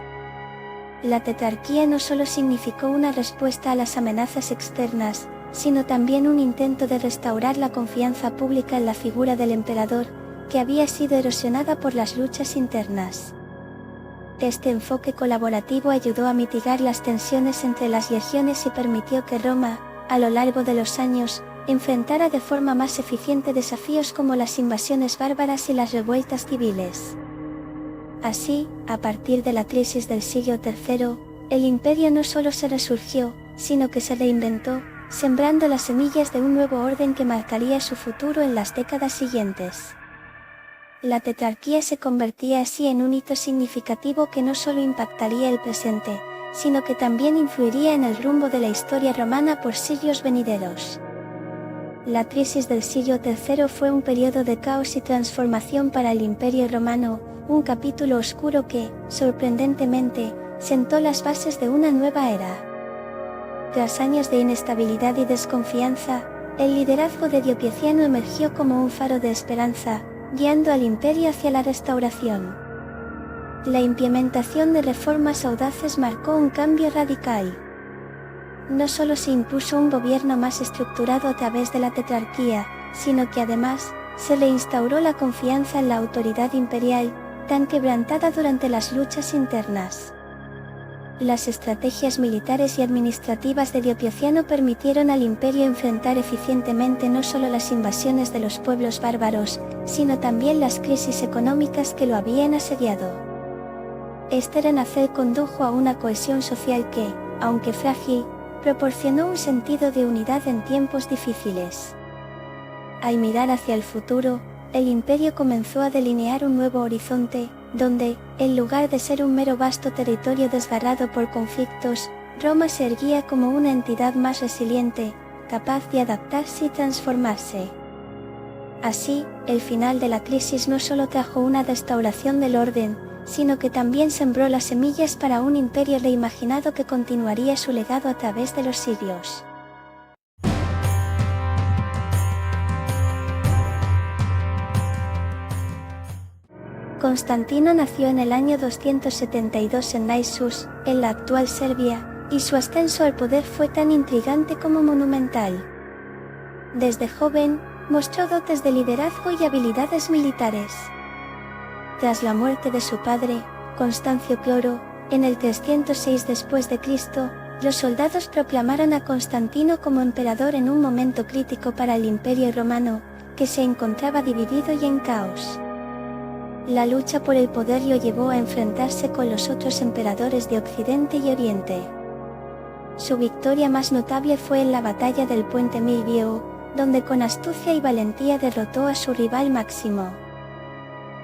La tetrarquía no solo significó una respuesta a las amenazas externas, sino también un intento de restaurar la confianza pública en la figura del emperador, que había sido erosionada por las luchas internas. Este enfoque colaborativo ayudó a mitigar las tensiones entre las legiones y permitió que Roma, a lo largo de los años, enfrentara de forma más eficiente desafíos como las invasiones bárbaras y las revueltas civiles. Así, a partir de la crisis del siglo III, el imperio no solo se resurgió, sino que se reinventó, sembrando las semillas de un nuevo orden que marcaría su futuro en las décadas siguientes. La tetrarquía se convertía así en un hito significativo que no solo impactaría el presente, sino que también influiría en el rumbo de la historia romana por siglos venideros. La crisis del siglo III fue un periodo de caos y transformación para el Imperio Romano, un capítulo oscuro que, sorprendentemente, sentó las bases de una nueva era. Tras años de inestabilidad y desconfianza, el liderazgo de Diocleciano emergió como un faro de esperanza, guiando al imperio hacia la restauración. La implementación de reformas audaces marcó un cambio radical. No solo se impuso un gobierno más estructurado a través de la tetrarquía, sino que además, se reinstauró la confianza en la autoridad imperial, tan quebrantada durante las luchas internas. Las estrategias militares y administrativas de Diocleciano permitieron al imperio enfrentar eficientemente no solo las invasiones de los pueblos bárbaros, sino también las crisis económicas que lo habían asediado. Este renacer condujo a una cohesión social que, aunque frágil, proporcionó un sentido de unidad en tiempos difíciles. Al mirar hacia el futuro, el imperio comenzó a delinear un nuevo horizonte, donde, en lugar de ser un mero vasto territorio desgarrado por conflictos, Roma se erguía como una entidad más resiliente, capaz de adaptarse y transformarse. Así, el final de la crisis no solo trajo una restauración del orden, sino que también sembró las semillas para un imperio reimaginado que continuaría su legado a través de los siglos. Constantino nació en el año 272 en Naissus, en la actual Serbia, y su ascenso al poder fue tan intrigante como monumental. Desde joven, mostró dotes de liderazgo y habilidades militares. Tras la muerte de su padre, Constancio Cloro, en el 306 después de Cristo, los soldados proclamaron a Constantino como emperador en un momento crítico para el Imperio Romano, que se encontraba dividido y en caos. La lucha por el poder lo llevó a enfrentarse con los otros emperadores de Occidente y Oriente. Su victoria más notable fue en la batalla del Puente Milvio, donde con astucia y valentía derrotó a su rival Máximo.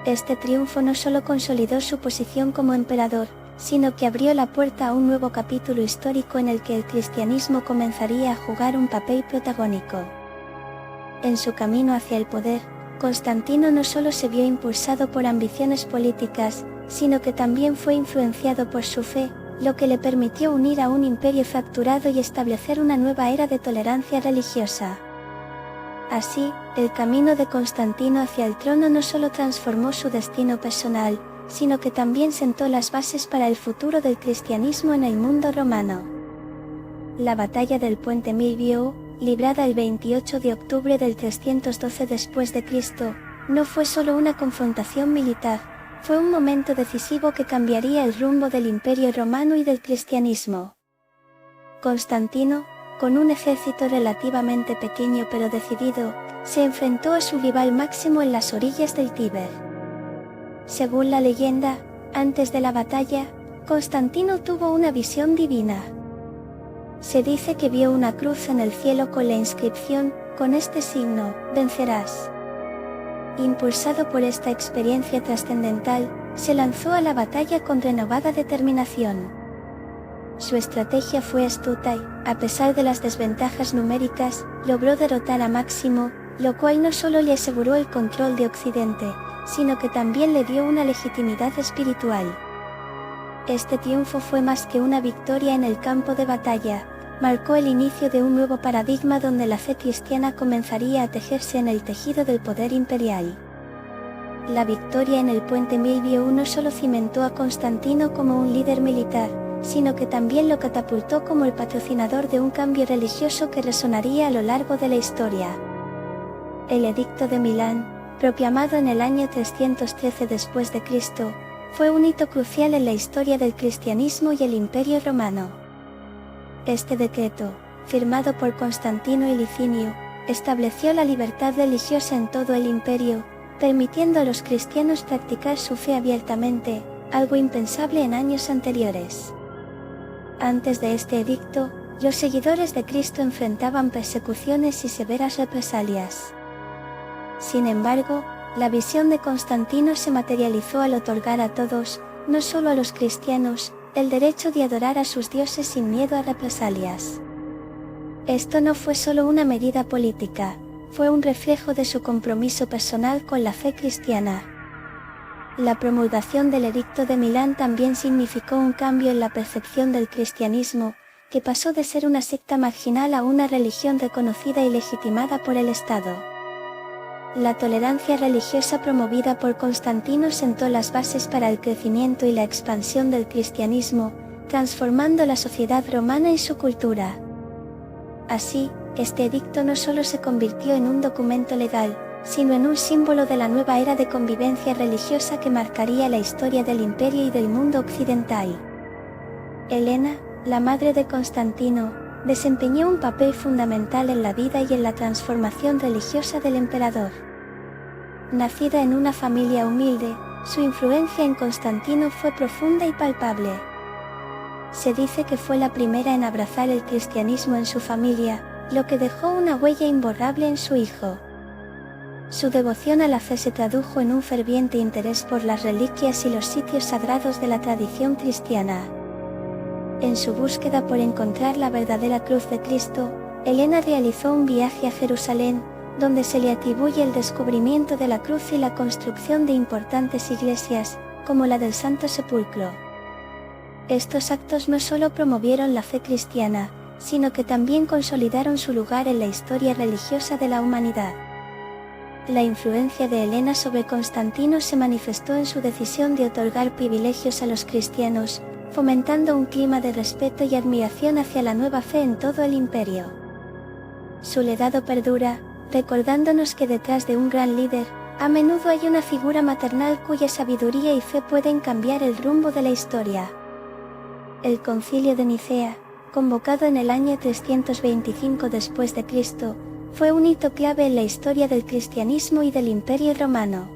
Este triunfo no solo consolidó su posición como emperador, sino que abrió la puerta a un nuevo capítulo histórico en el que el cristianismo comenzaría a jugar un papel protagónico. En su camino hacia el poder, Constantino no solo se vio impulsado por ambiciones políticas, sino que también fue influenciado por su fe, lo que le permitió unir a un imperio fracturado y establecer una nueva era de tolerancia religiosa. Así, el camino de Constantino hacia el trono no solo transformó su destino personal, sino que también sentó las bases para el futuro del cristianismo en el mundo romano. La batalla del puente Milvio, librada el 28 de octubre del 312 después de Cristo, no fue solo una confrontación militar, fue un momento decisivo que cambiaría el rumbo del Imperio Romano y del cristianismo. Constantino, con un ejército relativamente pequeño pero decidido, se enfrentó a su rival Máximo en las orillas del Tíber. Según la leyenda, antes de la batalla, Constantino tuvo una visión divina. Se dice que vio una cruz en el cielo con la inscripción, con este signo, vencerás. Impulsado por esta experiencia trascendental, se lanzó a la batalla con renovada determinación. Su estrategia fue astuta y, a pesar de las desventajas numéricas, logró derrotar a Máximo, lo cual no solo le aseguró el control de Occidente, sino que también le dio una legitimidad espiritual. Este triunfo fue más que una victoria en el campo de batalla, marcó el inicio de un nuevo paradigma donde la fe cristiana comenzaría a tejerse en el tejido del poder imperial. La victoria en el puente Milvio no solo cimentó a Constantino como un líder militar, sino que también lo catapultó como el patrocinador de un cambio religioso que resonaría a lo largo de la historia. El Edicto de Milán, proclamado en el año 313 después de Cristo, fue un hito crucial en la historia del cristianismo y el Imperio Romano. Este decreto, firmado por Constantino y Licinio, estableció la libertad religiosa en todo el imperio, permitiendo a los cristianos practicar su fe abiertamente, algo impensable en años anteriores. Antes de este edicto, los seguidores de Cristo enfrentaban persecuciones y severas represalias. Sin embargo, la visión de Constantino se materializó al otorgar a todos, no solo a los cristianos, el derecho de adorar a sus dioses sin miedo a represalias. Esto no fue solo una medida política, fue un reflejo de su compromiso personal con la fe cristiana. La promulgación del Edicto de Milán también significó un cambio en la percepción del cristianismo, que pasó de ser una secta marginal a una religión reconocida y legitimada por el Estado. La tolerancia religiosa promovida por Constantino sentó las bases para el crecimiento y la expansión del cristianismo, transformando la sociedad romana y su cultura. Así, este edicto no solo se convirtió en un documento legal, sino en un símbolo de la nueva era de convivencia religiosa que marcaría la historia del imperio y del mundo occidental. Helena, la madre de Constantino, desempeñó un papel fundamental en la vida y en la transformación religiosa del emperador. Nacida en una familia humilde, su influencia en Constantino fue profunda y palpable. Se dice que fue la primera en abrazar el cristianismo en su familia, lo que dejó una huella imborrable en su hijo. Su devoción a la fe se tradujo en un ferviente interés por las reliquias y los sitios sagrados de la tradición cristiana. En su búsqueda por encontrar la verdadera cruz de Cristo, Helena realizó un viaje a Jerusalén, donde se le atribuye el descubrimiento de la cruz y la construcción de importantes iglesias, como la del Santo Sepulcro. Estos actos no solo promovieron la fe cristiana, sino que también consolidaron su lugar en la historia religiosa de la humanidad. La influencia de Helena sobre Constantino se manifestó en su decisión de otorgar privilegios a los cristianos, fomentando un clima de respeto y admiración hacia la nueva fe en todo el imperio. Su legado perdura, recordándonos que detrás de un gran líder, a menudo hay una figura maternal cuya sabiduría y fe pueden cambiar el rumbo de la historia. El Concilio de Nicea, convocado en el año 325 después de Cristo, fue un hito clave en la historia del cristianismo y del Imperio Romano.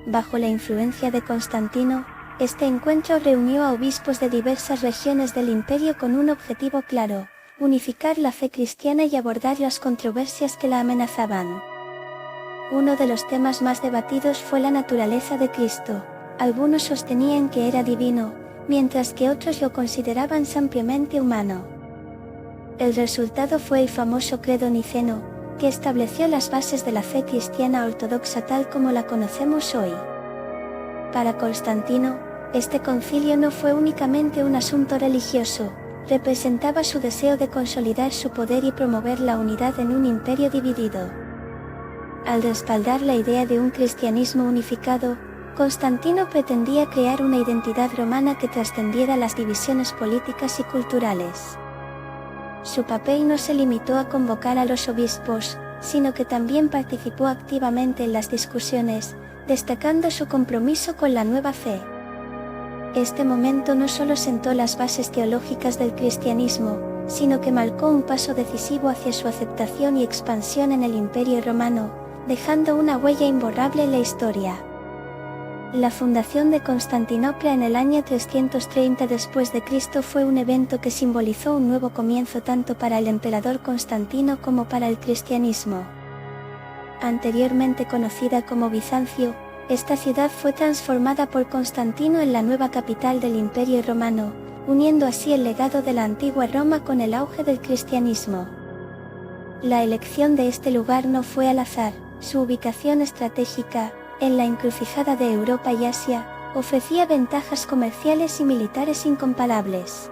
Bajo la influencia de Constantino, este encuentro reunió a obispos de diversas regiones del imperio con un objetivo claro: unificar la fe cristiana y abordar las controversias que la amenazaban. Uno de los temas más debatidos fue la naturaleza de Cristo. Algunos sostenían que era divino, mientras que otros lo consideraban ampliamente humano. El resultado fue el famoso Credo Niceno, que estableció las bases de la fe cristiana ortodoxa tal como la conocemos hoy. Para Constantino, este concilio no fue únicamente un asunto religioso, representaba su deseo de consolidar su poder y promover la unidad en un imperio dividido. Al respaldar la idea de un cristianismo unificado, Constantino pretendía crear una identidad romana que trascendiera las divisiones políticas y culturales. Su papel no se limitó a convocar a los obispos, sino que también participó activamente en las discusiones, destacando su compromiso con la nueva fe. Este momento no solo sentó las bases teológicas del cristianismo, sino que marcó un paso decisivo hacia su aceptación y expansión en el Imperio Romano, dejando una huella imborrable en la historia. La fundación de Constantinopla en el año 330 después de Cristo fue un evento que simbolizó un nuevo comienzo tanto para el emperador Constantino como para el cristianismo. Anteriormente conocida como Bizancio, esta ciudad fue transformada por Constantino en la nueva capital del Imperio Romano, uniendo así el legado de la antigua Roma con el auge del cristianismo. La elección de este lugar no fue al azar, su ubicación estratégica, en la encrucijada de Europa y Asia, ofrecía ventajas comerciales y militares incomparables.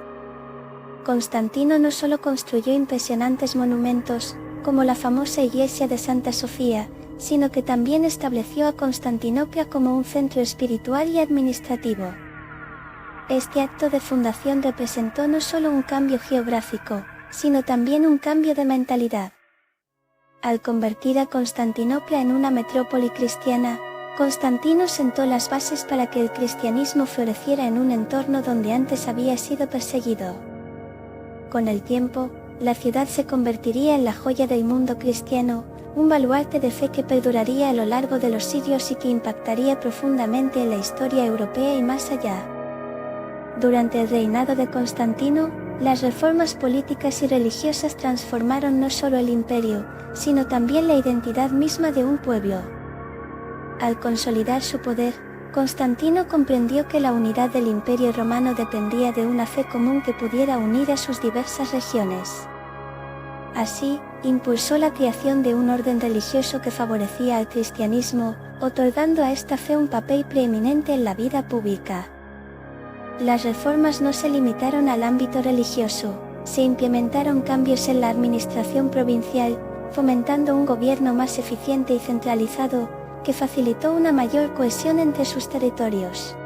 Constantino no solo construyó impresionantes monumentos, como la famosa iglesia de Santa Sofía, sino que también estableció a Constantinopla como un centro espiritual y administrativo. Este acto de fundación representó no solo un cambio geográfico, sino también un cambio de mentalidad. Al convertir a Constantinopla en una metrópoli cristiana, Constantino sentó las bases para que el cristianismo floreciera en un entorno donde antes había sido perseguido. Con el tiempo, la ciudad se convertiría en la joya del mundo cristiano, un baluarte de fe que perduraría a lo largo de los siglos y que impactaría profundamente en la historia europea y más allá. Durante el reinado de Constantino, las reformas políticas y religiosas transformaron no solo el imperio, sino también la identidad misma de un pueblo. Al consolidar su poder, Constantino comprendió que la unidad del Imperio Romano dependía de una fe común que pudiera unir a sus diversas regiones. Así, impulsó la creación de un orden religioso que favorecía al cristianismo, otorgando a esta fe un papel preeminente en la vida pública. Las reformas no se limitaron al ámbito religioso, se implementaron cambios en la administración provincial, fomentando un gobierno más eficiente y centralizado, que facilitó una mayor cohesión entre sus territorios.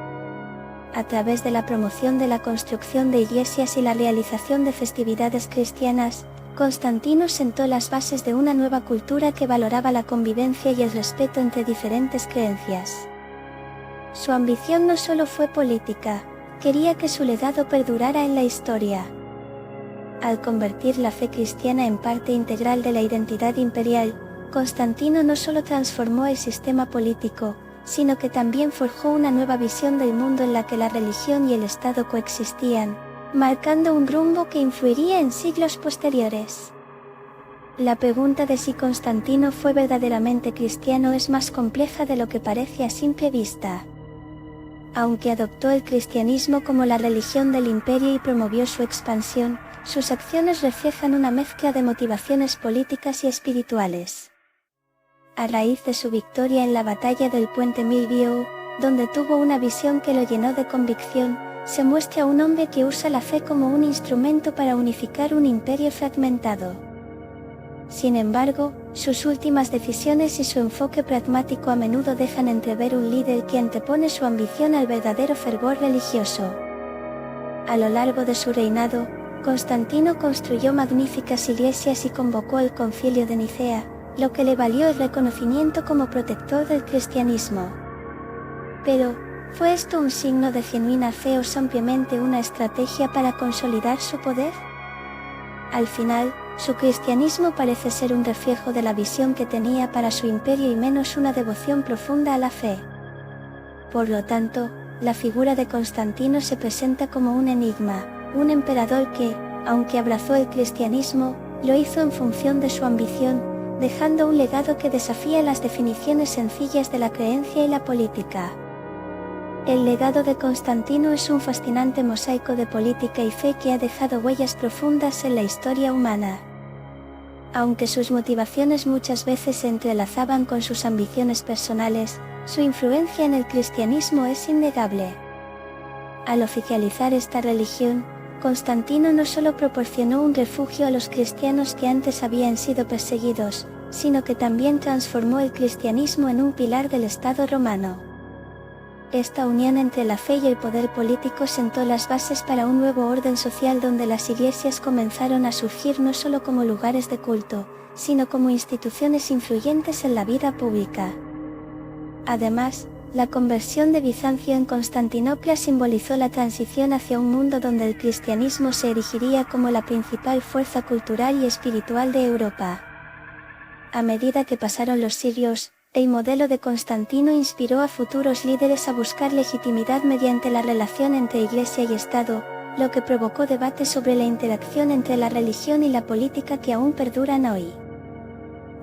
A través de la promoción de la construcción de iglesias y la realización de festividades cristianas, Constantino sentó las bases de una nueva cultura que valoraba la convivencia y el respeto entre diferentes creencias. Su ambición no solo fue política, quería que su legado perdurara en la historia. Al convertir la fe cristiana en parte integral de la identidad imperial, Constantino no solo transformó el sistema político, sino que también forjó una nueva visión del mundo en la que la religión y el Estado coexistían, marcando un rumbo que influiría en siglos posteriores. La pregunta de si Constantino fue verdaderamente cristiano es más compleja de lo que parece a simple vista. Aunque adoptó el cristianismo como la religión del imperio y promovió su expansión, sus acciones reflejan una mezcla de motivaciones políticas y espirituales. A raíz de su victoria en la batalla del puente Milviou, donde tuvo una visión que lo llenó de convicción, se muestra un hombre que usa la fe como un instrumento para unificar un imperio fragmentado. Sin embargo, sus últimas decisiones y su enfoque pragmático a menudo dejan entrever un líder que antepone su ambición al verdadero fervor religioso. A lo largo de su reinado, Constantino construyó magníficas iglesias y convocó el Concilio de Nicea, lo que le valió el reconocimiento como protector del cristianismo. Pero, ¿fue esto un signo de genuina fe o simplemente una estrategia para consolidar su poder? Al final, su cristianismo parece ser un reflejo de la visión que tenía para su imperio y menos una devoción profunda a la fe. Por lo tanto, la figura de Constantino se presenta como un enigma, un emperador que, aunque abrazó el cristianismo, lo hizo en función de su ambición, dejando un legado que desafía las definiciones sencillas de la creencia y la política. El legado de Constantino es un fascinante mosaico de política y fe que ha dejado huellas profundas en la historia humana. Aunque sus motivaciones muchas veces se entrelazaban con sus ambiciones personales, su influencia en el cristianismo es innegable. Al oficializar esta religión, Constantino no solo proporcionó un refugio a los cristianos que antes habían sido perseguidos, sino que también transformó el cristianismo en un pilar del Estado romano. Esta unión entre la fe y el poder político sentó las bases para un nuevo orden social donde las iglesias comenzaron a surgir no solo como lugares de culto, sino como instituciones influyentes en la vida pública. Además, la conversión de Bizancio en Constantinopla simbolizó la transición hacia un mundo donde el cristianismo se erigiría como la principal fuerza cultural y espiritual de Europa. A medida que pasaron los siglos, el modelo de Constantino inspiró a futuros líderes a buscar legitimidad mediante la relación entre Iglesia y Estado, lo que provocó debates sobre la interacción entre la religión y la política que aún perduran hoy.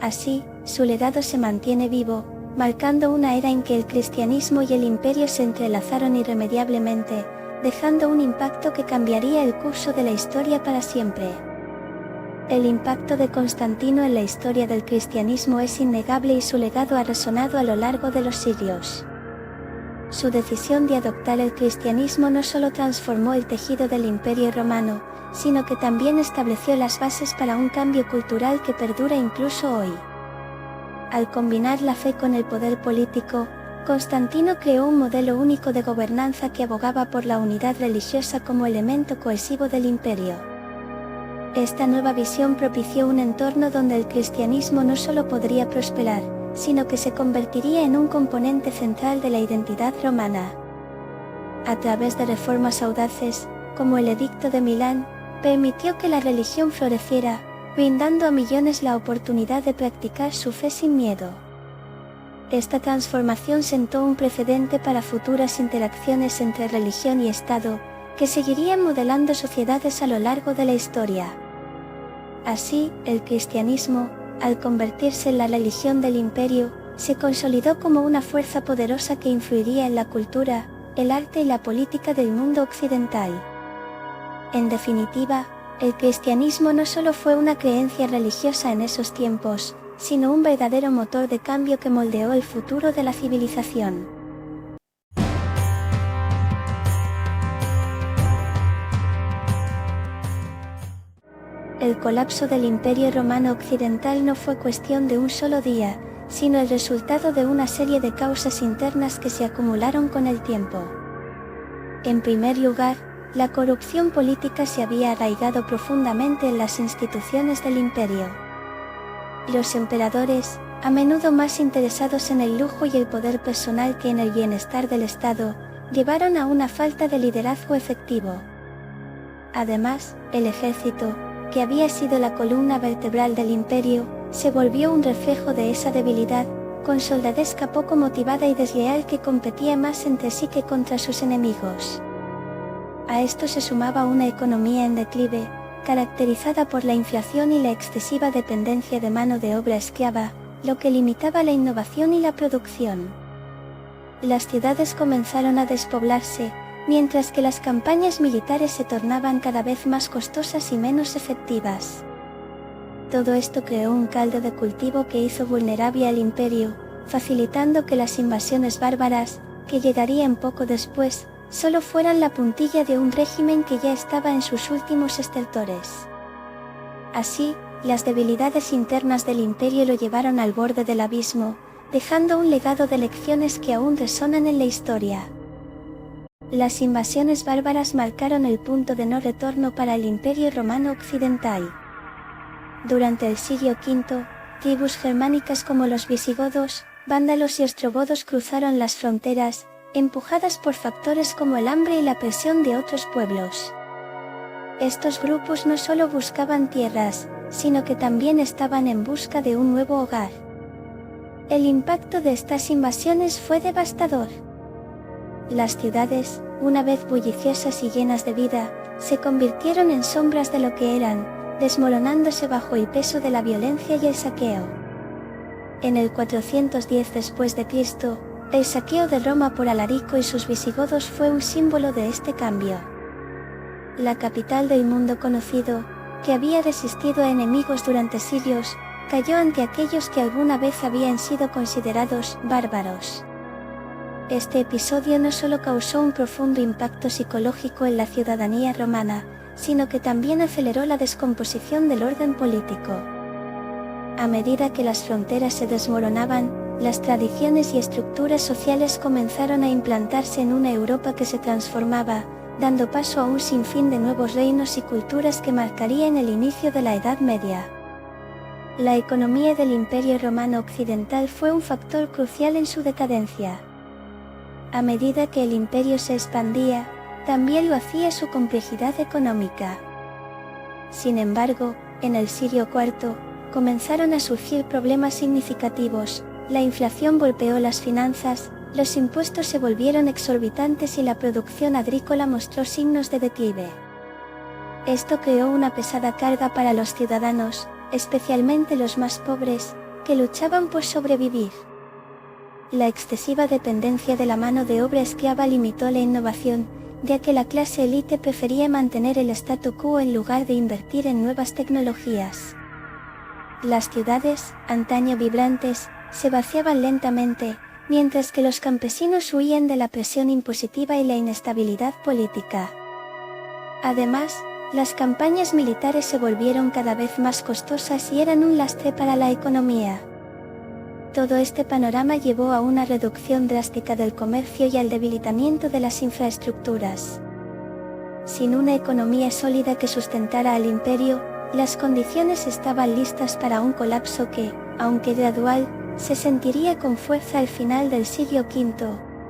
Así, su legado se mantiene vivo, marcando una era en que el cristianismo y el imperio se entrelazaron irremediablemente, dejando un impacto que cambiaría el curso de la historia para siempre. El impacto de Constantino en la historia del cristianismo es innegable y su legado ha resonado a lo largo de los siglos. Su decisión de adoptar el cristianismo no solo transformó el tejido del Imperio Romano, sino que también estableció las bases para un cambio cultural que perdura incluso hoy. Al combinar la fe con el poder político, Constantino creó un modelo único de gobernanza que abogaba por la unidad religiosa como elemento cohesivo del imperio. Esta nueva visión propició un entorno donde el cristianismo no solo podría prosperar, sino que se convertiría en un componente central de la identidad romana. A través de reformas audaces, como el Edicto de Milán, permitió que la religión floreciera, brindando a millones la oportunidad de practicar su fe sin miedo. Esta transformación sentó un precedente para futuras interacciones entre religión y Estado, que seguirían modelando sociedades a lo largo de la historia. Así, el cristianismo, al convertirse en la religión del imperio, se consolidó como una fuerza poderosa que influiría en la cultura, el arte y la política del mundo occidental. En definitiva, el cristianismo no solo fue una creencia religiosa en esos tiempos, sino un verdadero motor de cambio que moldeó el futuro de la civilización. El colapso del Imperio Romano Occidental no fue cuestión de un solo día, sino el resultado de una serie de causas internas que se acumularon con el tiempo. En primer lugar, la corrupción política se había arraigado profundamente en las instituciones del imperio. Los emperadores, a menudo más interesados en el lujo y el poder personal que en el bienestar del Estado, llevaron a una falta de liderazgo efectivo. Además, el ejército, que había sido la columna vertebral del imperio, se volvió un reflejo de esa debilidad, con soldadesca poco motivada y desleal que competía más entre sí que contra sus enemigos. A esto se sumaba una economía en declive, caracterizada por la inflación y la excesiva dependencia de mano de obra esclava, lo que limitaba la innovación y la producción. Las ciudades comenzaron a despoblarse, mientras que las campañas militares se tornaban cada vez más costosas y menos efectivas. Todo esto creó un caldo de cultivo que hizo vulnerable al imperio, facilitando que las invasiones bárbaras, que llegarían poco después, solo fueran la puntilla de un régimen que ya estaba en sus últimos estertores. Así, las debilidades internas del imperio lo llevaron al borde del abismo, dejando un legado de lecciones que aún resonan en la historia. Las invasiones bárbaras marcaron el punto de no retorno para el Imperio Romano Occidental. Durante el siglo V, tribus germánicas como los visigodos, vándalos y ostrogodos cruzaron las fronteras, empujadas por factores como el hambre y la presión de otros pueblos. Estos grupos no solo buscaban tierras, sino que también estaban en busca de un nuevo hogar. El impacto de estas invasiones fue devastador. Las ciudades, una vez bulliciosas y llenas de vida, se convirtieron en sombras de lo que eran, desmoronándose bajo el peso de la violencia y el saqueo. En el 410 después de Cristo, El saqueo de Roma por Alarico y sus visigodos fue un símbolo de este cambio. La capital del mundo conocido, que había resistido a enemigos durante siglos, cayó ante aquellos que alguna vez habían sido considerados bárbaros. Este episodio no solo causó un profundo impacto psicológico en la ciudadanía romana, sino que también aceleró la descomposición del orden político. A medida que las fronteras se desmoronaban, las tradiciones y estructuras sociales comenzaron a implantarse en una Europa que se transformaba, dando paso a un sinfín de nuevos reinos y culturas que marcarían el inicio de la Edad Media. La economía del Imperio Romano Occidental fue un factor crucial en su decadencia. A medida que el imperio se expandía, también lo hacía su complejidad económica. Sin embargo, en el siglo IV, comenzaron a surgir problemas significativos, la inflación golpeó las finanzas, los impuestos se volvieron exorbitantes y la producción agrícola mostró signos de declive. Esto creó una pesada carga para los ciudadanos, especialmente los más pobres, que luchaban por sobrevivir. La excesiva dependencia de la mano de obra esclava limitó la innovación, ya que la clase élite prefería mantener el statu quo en lugar de invertir en nuevas tecnologías. Las ciudades, antaño vibrantes, se vaciaban lentamente, mientras que los campesinos huían de la presión impositiva y la inestabilidad política. Además, las campañas militares se volvieron cada vez más costosas y eran un lastre para la economía. Todo este panorama llevó a una reducción drástica del comercio y al debilitamiento de las infraestructuras. Sin una economía sólida que sustentara al imperio, las condiciones estaban listas para un colapso que, aunque gradual, se sentiría con fuerza al final del siglo V,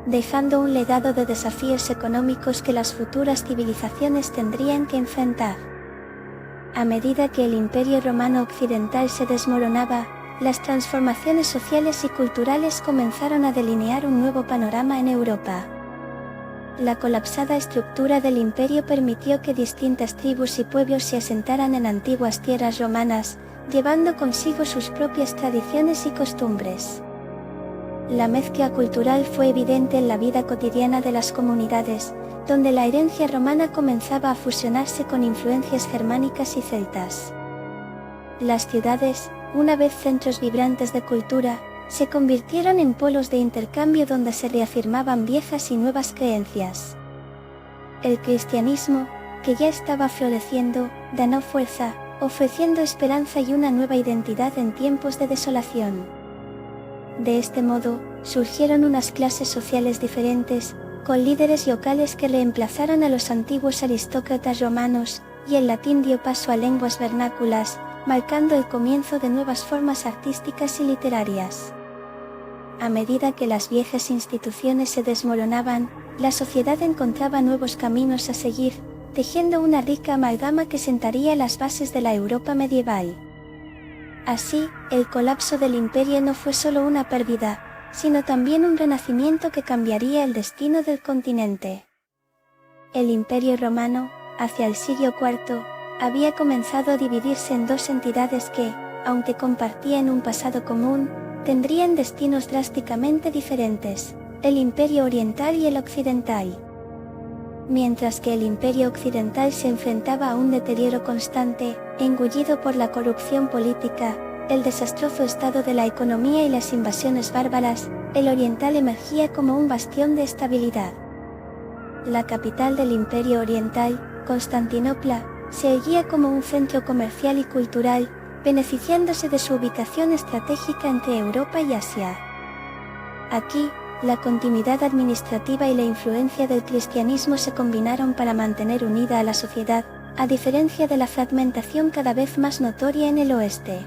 dejando un legado de desafíos económicos que las futuras civilizaciones tendrían que enfrentar. A medida que el Imperio Romano Occidental se desmoronaba, las transformaciones sociales y culturales comenzaron a delinear un nuevo panorama en Europa. La colapsada estructura del imperio permitió que distintas tribus y pueblos se asentaran en antiguas tierras romanas, llevando consigo sus propias tradiciones y costumbres. La mezcla cultural fue evidente en la vida cotidiana de las comunidades, donde la herencia romana comenzaba a fusionarse con influencias germánicas y celtas. Las ciudades, una vez centros vibrantes de cultura, se convirtieron en polos de intercambio donde se reafirmaban viejas y nuevas creencias. El cristianismo, que ya estaba floreciendo, ganó fuerza, ofreciendo esperanza y una nueva identidad en tiempos de desolación. De este modo, surgieron unas clases sociales diferentes, con líderes locales que reemplazaron a los antiguos aristócratas romanos, y el latín dio paso a lenguas vernáculas, marcando el comienzo de nuevas formas artísticas y literarias. A medida que las viejas instituciones se desmoronaban, la sociedad encontraba nuevos caminos a seguir, tejiendo una rica amalgama que sentaría las bases de la Europa medieval. Así, el colapso del imperio no fue solo una pérdida, sino también un renacimiento que cambiaría el destino del continente. El Imperio Romano, hacia el siglo IV, había comenzado a dividirse en dos entidades que, aunque compartían un pasado común, tendrían destinos drásticamente diferentes, el Imperio Oriental y el Occidental. Mientras que el Imperio Occidental se enfrentaba a un deterioro constante, engullido por la corrupción política, el desastroso estado de la economía y las invasiones bárbaras, el Oriental emergía como un bastión de estabilidad. La capital del Imperio Oriental, Constantinopla, se erguía como un centro comercial y cultural, beneficiándose de su ubicación estratégica entre Europa y Asia. Aquí, la continuidad administrativa y la influencia del cristianismo se combinaron para mantener unida a la sociedad, a diferencia de la fragmentación cada vez más notoria en el oeste.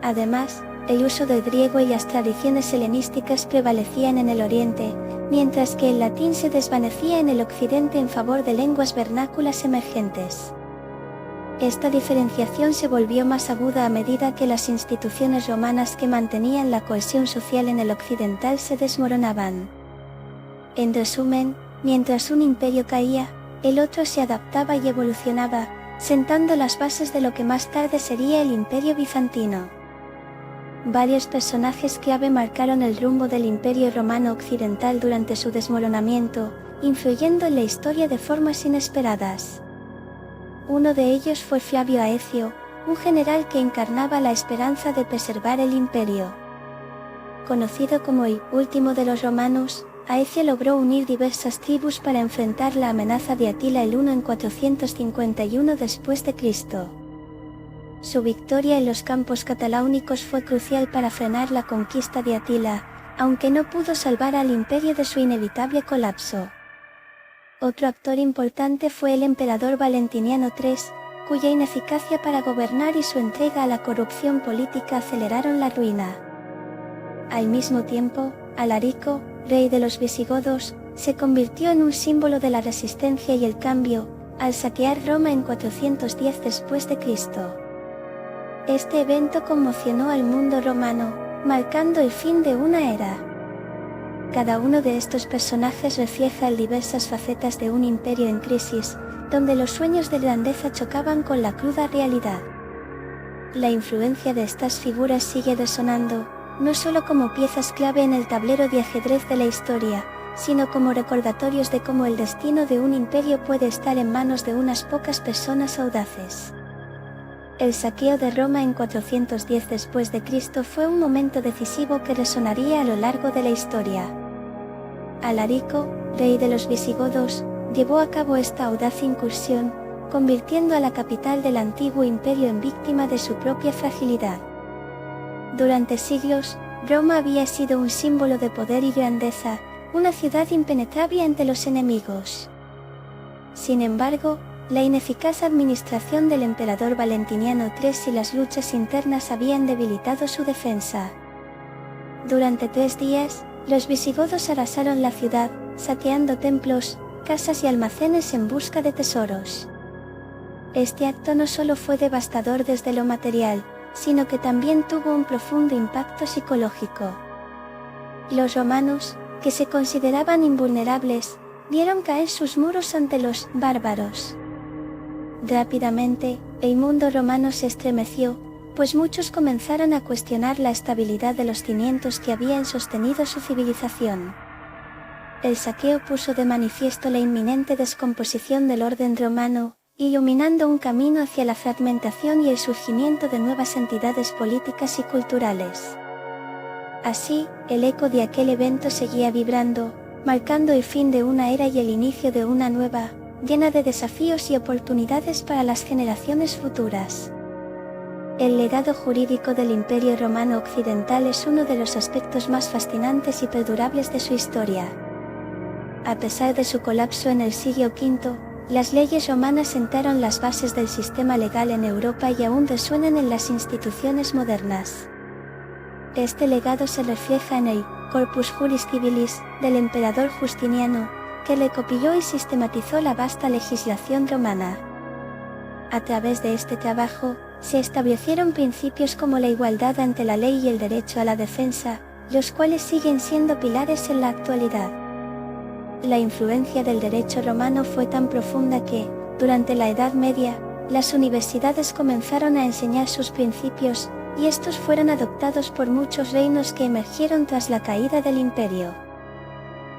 Además, el uso del griego y las tradiciones helenísticas prevalecían en el oriente, mientras que el latín se desvanecía en el occidente en favor de lenguas vernáculas emergentes. Esta diferenciación se volvió más aguda a medida que las instituciones romanas que mantenían la cohesión social en el occidental se desmoronaban. En resumen, mientras un imperio caía, el otro se adaptaba y evolucionaba, sentando las bases de lo que más tarde sería el Imperio Bizantino. Varios personajes clave marcaron el rumbo del Imperio Romano Occidental durante su desmoronamiento, influyendo en la historia de formas inesperadas. Uno de ellos fue Flavio Aecio, un general que encarnaba la esperanza de preservar el imperio. Conocido como el último de los romanos, Aecio logró unir diversas tribus para enfrentar la amenaza de Atila el I en 451 después de Cristo. Su victoria en los campos cataláunicos fue crucial para frenar la conquista de Atila, aunque no pudo salvar al imperio de su inevitable colapso. Otro actor importante fue el emperador Valentiniano III, cuya ineficacia para gobernar y su entrega a la corrupción política aceleraron la ruina. Al mismo tiempo, Alarico, rey de los visigodos, se convirtió en un símbolo de la resistencia y el cambio, al saquear Roma en 410 después de Cristo. Este evento conmocionó al mundo romano, marcando el fin de una era. Cada uno de estos personajes refleja diversas facetas de un imperio en crisis, donde los sueños de grandeza chocaban con la cruda realidad. La influencia de estas figuras sigue resonando, no solo como piezas clave en el tablero de ajedrez de la historia, sino como recordatorios de cómo el destino de un imperio puede estar en manos de unas pocas personas audaces. El saqueo de Roma en 410 después de Cristo fue un momento decisivo que resonaría a lo largo de la historia. Alarico, rey de los visigodos, llevó a cabo esta audaz incursión, convirtiendo a la capital del antiguo imperio en víctima de su propia fragilidad. Durante siglos, Roma había sido un símbolo de poder y grandeza, una ciudad impenetrable ante los enemigos. Sin embargo, la ineficaz administración del emperador Valentiniano III y las luchas internas habían debilitado su defensa. Durante 3 días, los visigodos arrasaron la ciudad, saqueando templos, casas y almacenes en busca de tesoros. Este acto no solo fue devastador desde lo material, sino que también tuvo un profundo impacto psicológico. Los romanos, que se consideraban invulnerables, vieron caer sus muros ante los bárbaros. Rápidamente, el mundo romano se estremeció, pues muchos comenzaron a cuestionar la estabilidad de los cimientos que habían sostenido su civilización. El saqueo puso de manifiesto la inminente descomposición del orden romano, iluminando un camino hacia la fragmentación y el surgimiento de nuevas entidades políticas y culturales. Así, el eco de aquel evento seguía vibrando, marcando el fin de una era y el inicio de una nueva, llena de desafíos y oportunidades para las generaciones futuras. El legado jurídico del Imperio Romano Occidental es uno de los aspectos más fascinantes y perdurables de su historia. A pesar de su colapso en el siglo V, las leyes romanas sentaron las bases del sistema legal en Europa y aún resuenan en las instituciones modernas. Este legado se refleja en el Corpus Juris Civilis del emperador Justiniano, que recopiló y sistematizó la vasta legislación romana. A través de este trabajo, se establecieron principios como la igualdad ante la ley y el derecho a la defensa, los cuales siguen siendo pilares en la actualidad. La influencia del derecho romano fue tan profunda que, durante la Edad Media, las universidades comenzaron a enseñar sus principios, y estos fueron adoptados por muchos reinos que emergieron tras la caída del imperio.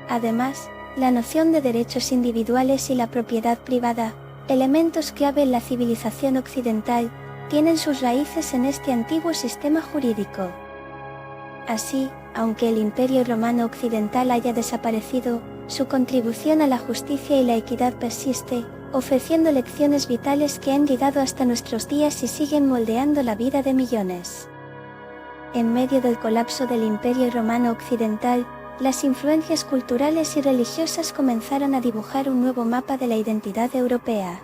Además, la noción de derechos individuales y la propiedad privada, elementos clave en la civilización occidental, tienen sus raíces en este antiguo sistema jurídico. Así, aunque el Imperio Romano Occidental haya desaparecido, su contribución a la justicia y la equidad persiste, ofreciendo lecciones vitales que han llegado hasta nuestros días y siguen moldeando la vida de millones. En medio del colapso del Imperio Romano Occidental, las influencias culturales y religiosas comenzaron a dibujar un nuevo mapa de la identidad europea.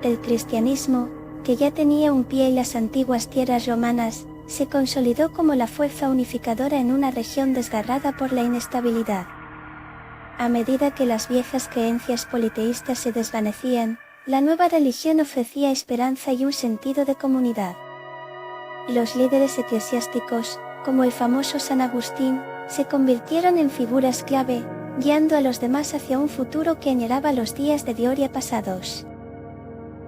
El cristianismo, que ya tenía un pie en las antiguas tierras romanas, se consolidó como la fuerza unificadora en una región desgarrada por la inestabilidad. A medida que las viejas creencias politeístas se desvanecían, la nueva religión ofrecía esperanza y un sentido de comunidad. Los líderes eclesiásticos, como el famoso San Agustín, se convirtieron en figuras clave, guiando a los demás hacia un futuro que añoraba los días de gloria pasados.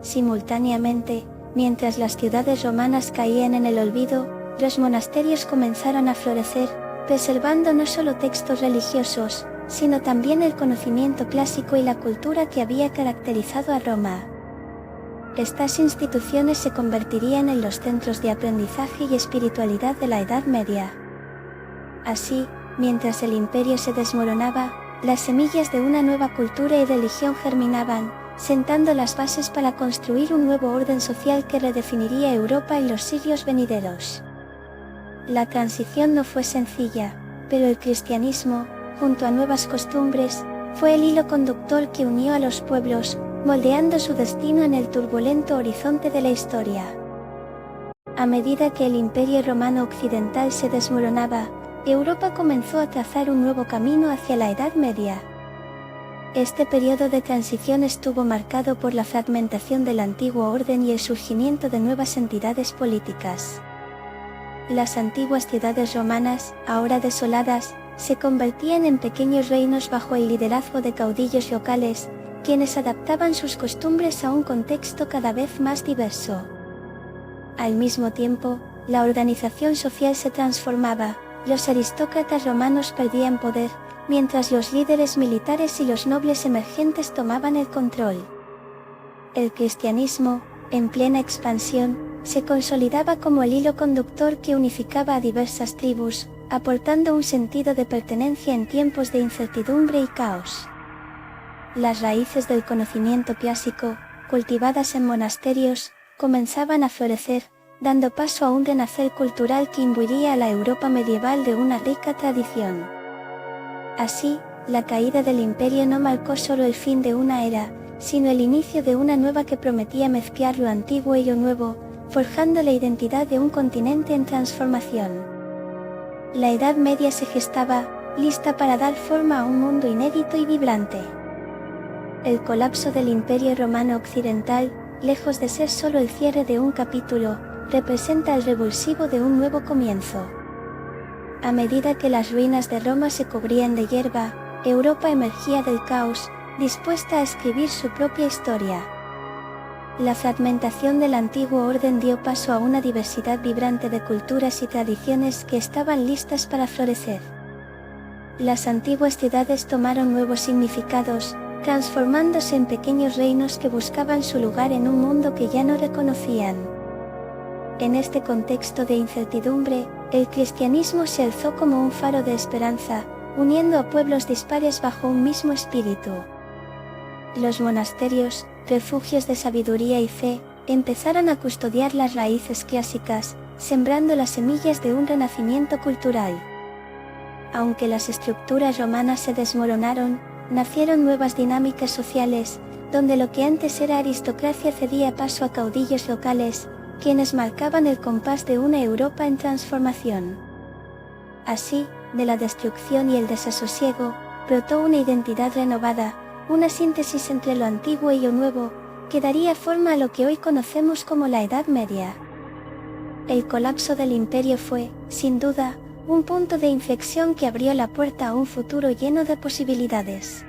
Simultáneamente, mientras las ciudades romanas caían en el olvido, los monasterios comenzaron a florecer, preservando no solo textos religiosos, sino también el conocimiento clásico y la cultura que había caracterizado a Roma. Estas instituciones se convertirían en los centros de aprendizaje y espiritualidad de la Edad Media. Así, mientras el imperio se desmoronaba, las semillas de una nueva cultura y religión germinaban, sentando las bases para construir un nuevo orden social que redefiniría Europa en los siglos venideros. La transición no fue sencilla, pero el cristianismo, junto a nuevas costumbres, fue el hilo conductor que unió a los pueblos, moldeando su destino en el turbulento horizonte de la historia. A medida que el Imperio Romano Occidental se desmoronaba, Europa comenzó a trazar un nuevo camino hacia la Edad Media. Este periodo de transición estuvo marcado por la fragmentación del antiguo orden y el surgimiento de nuevas entidades políticas. Las antiguas ciudades romanas, ahora desoladas, se convertían en pequeños reinos bajo el liderazgo de caudillos locales, quienes adaptaban sus costumbres a un contexto cada vez más diverso. Al mismo tiempo, la organización social se transformaba, los aristócratas romanos perdían poder, mientras los líderes militares y los nobles emergentes tomaban el control. El cristianismo, en plena expansión, se consolidaba como el hilo conductor que unificaba a diversas tribus, aportando un sentido de pertenencia en tiempos de incertidumbre y caos. Las raíces del conocimiento clásico, cultivadas en monasterios, comenzaban a florecer, dando paso a un renacer cultural que imbuiría a la Europa medieval de una rica tradición. Así, la caída del imperio no marcó solo el fin de una era, sino el inicio de una nueva que prometía mezclar lo antiguo y lo nuevo, forjando la identidad de un continente en transformación. La Edad Media se gestaba, lista para dar forma a un mundo inédito y vibrante. El colapso del Imperio Romano Occidental, lejos de ser solo el cierre de un capítulo, representa el revulsivo de un nuevo comienzo. A medida que las ruinas de Roma se cubrían de hierba, Europa emergía del caos, dispuesta a escribir su propia historia. La fragmentación del antiguo orden dio paso a una diversidad vibrante de culturas y tradiciones que estaban listas para florecer. Las antiguas ciudades tomaron nuevos significados, transformándose en pequeños reinos que buscaban su lugar en un mundo que ya no reconocían. En este contexto de incertidumbre, el cristianismo se alzó como un faro de esperanza, uniendo a pueblos dispares bajo un mismo espíritu. Los monasterios, refugios de sabiduría y fe, empezaron a custodiar las raíces clásicas, sembrando las semillas de un renacimiento cultural. Aunque las estructuras romanas se desmoronaron, nacieron nuevas dinámicas sociales, donde lo que antes era aristocracia cedía paso a caudillos locales, quienes marcaban el compás de una Europa en transformación. Así, de la destrucción y el desasosiego, brotó una identidad renovada, una síntesis entre lo antiguo y lo nuevo, que daría forma a lo que hoy conocemos como la Edad Media. El colapso del imperio fue, sin duda, un punto de inflexión que abrió la puerta a un futuro lleno de posibilidades.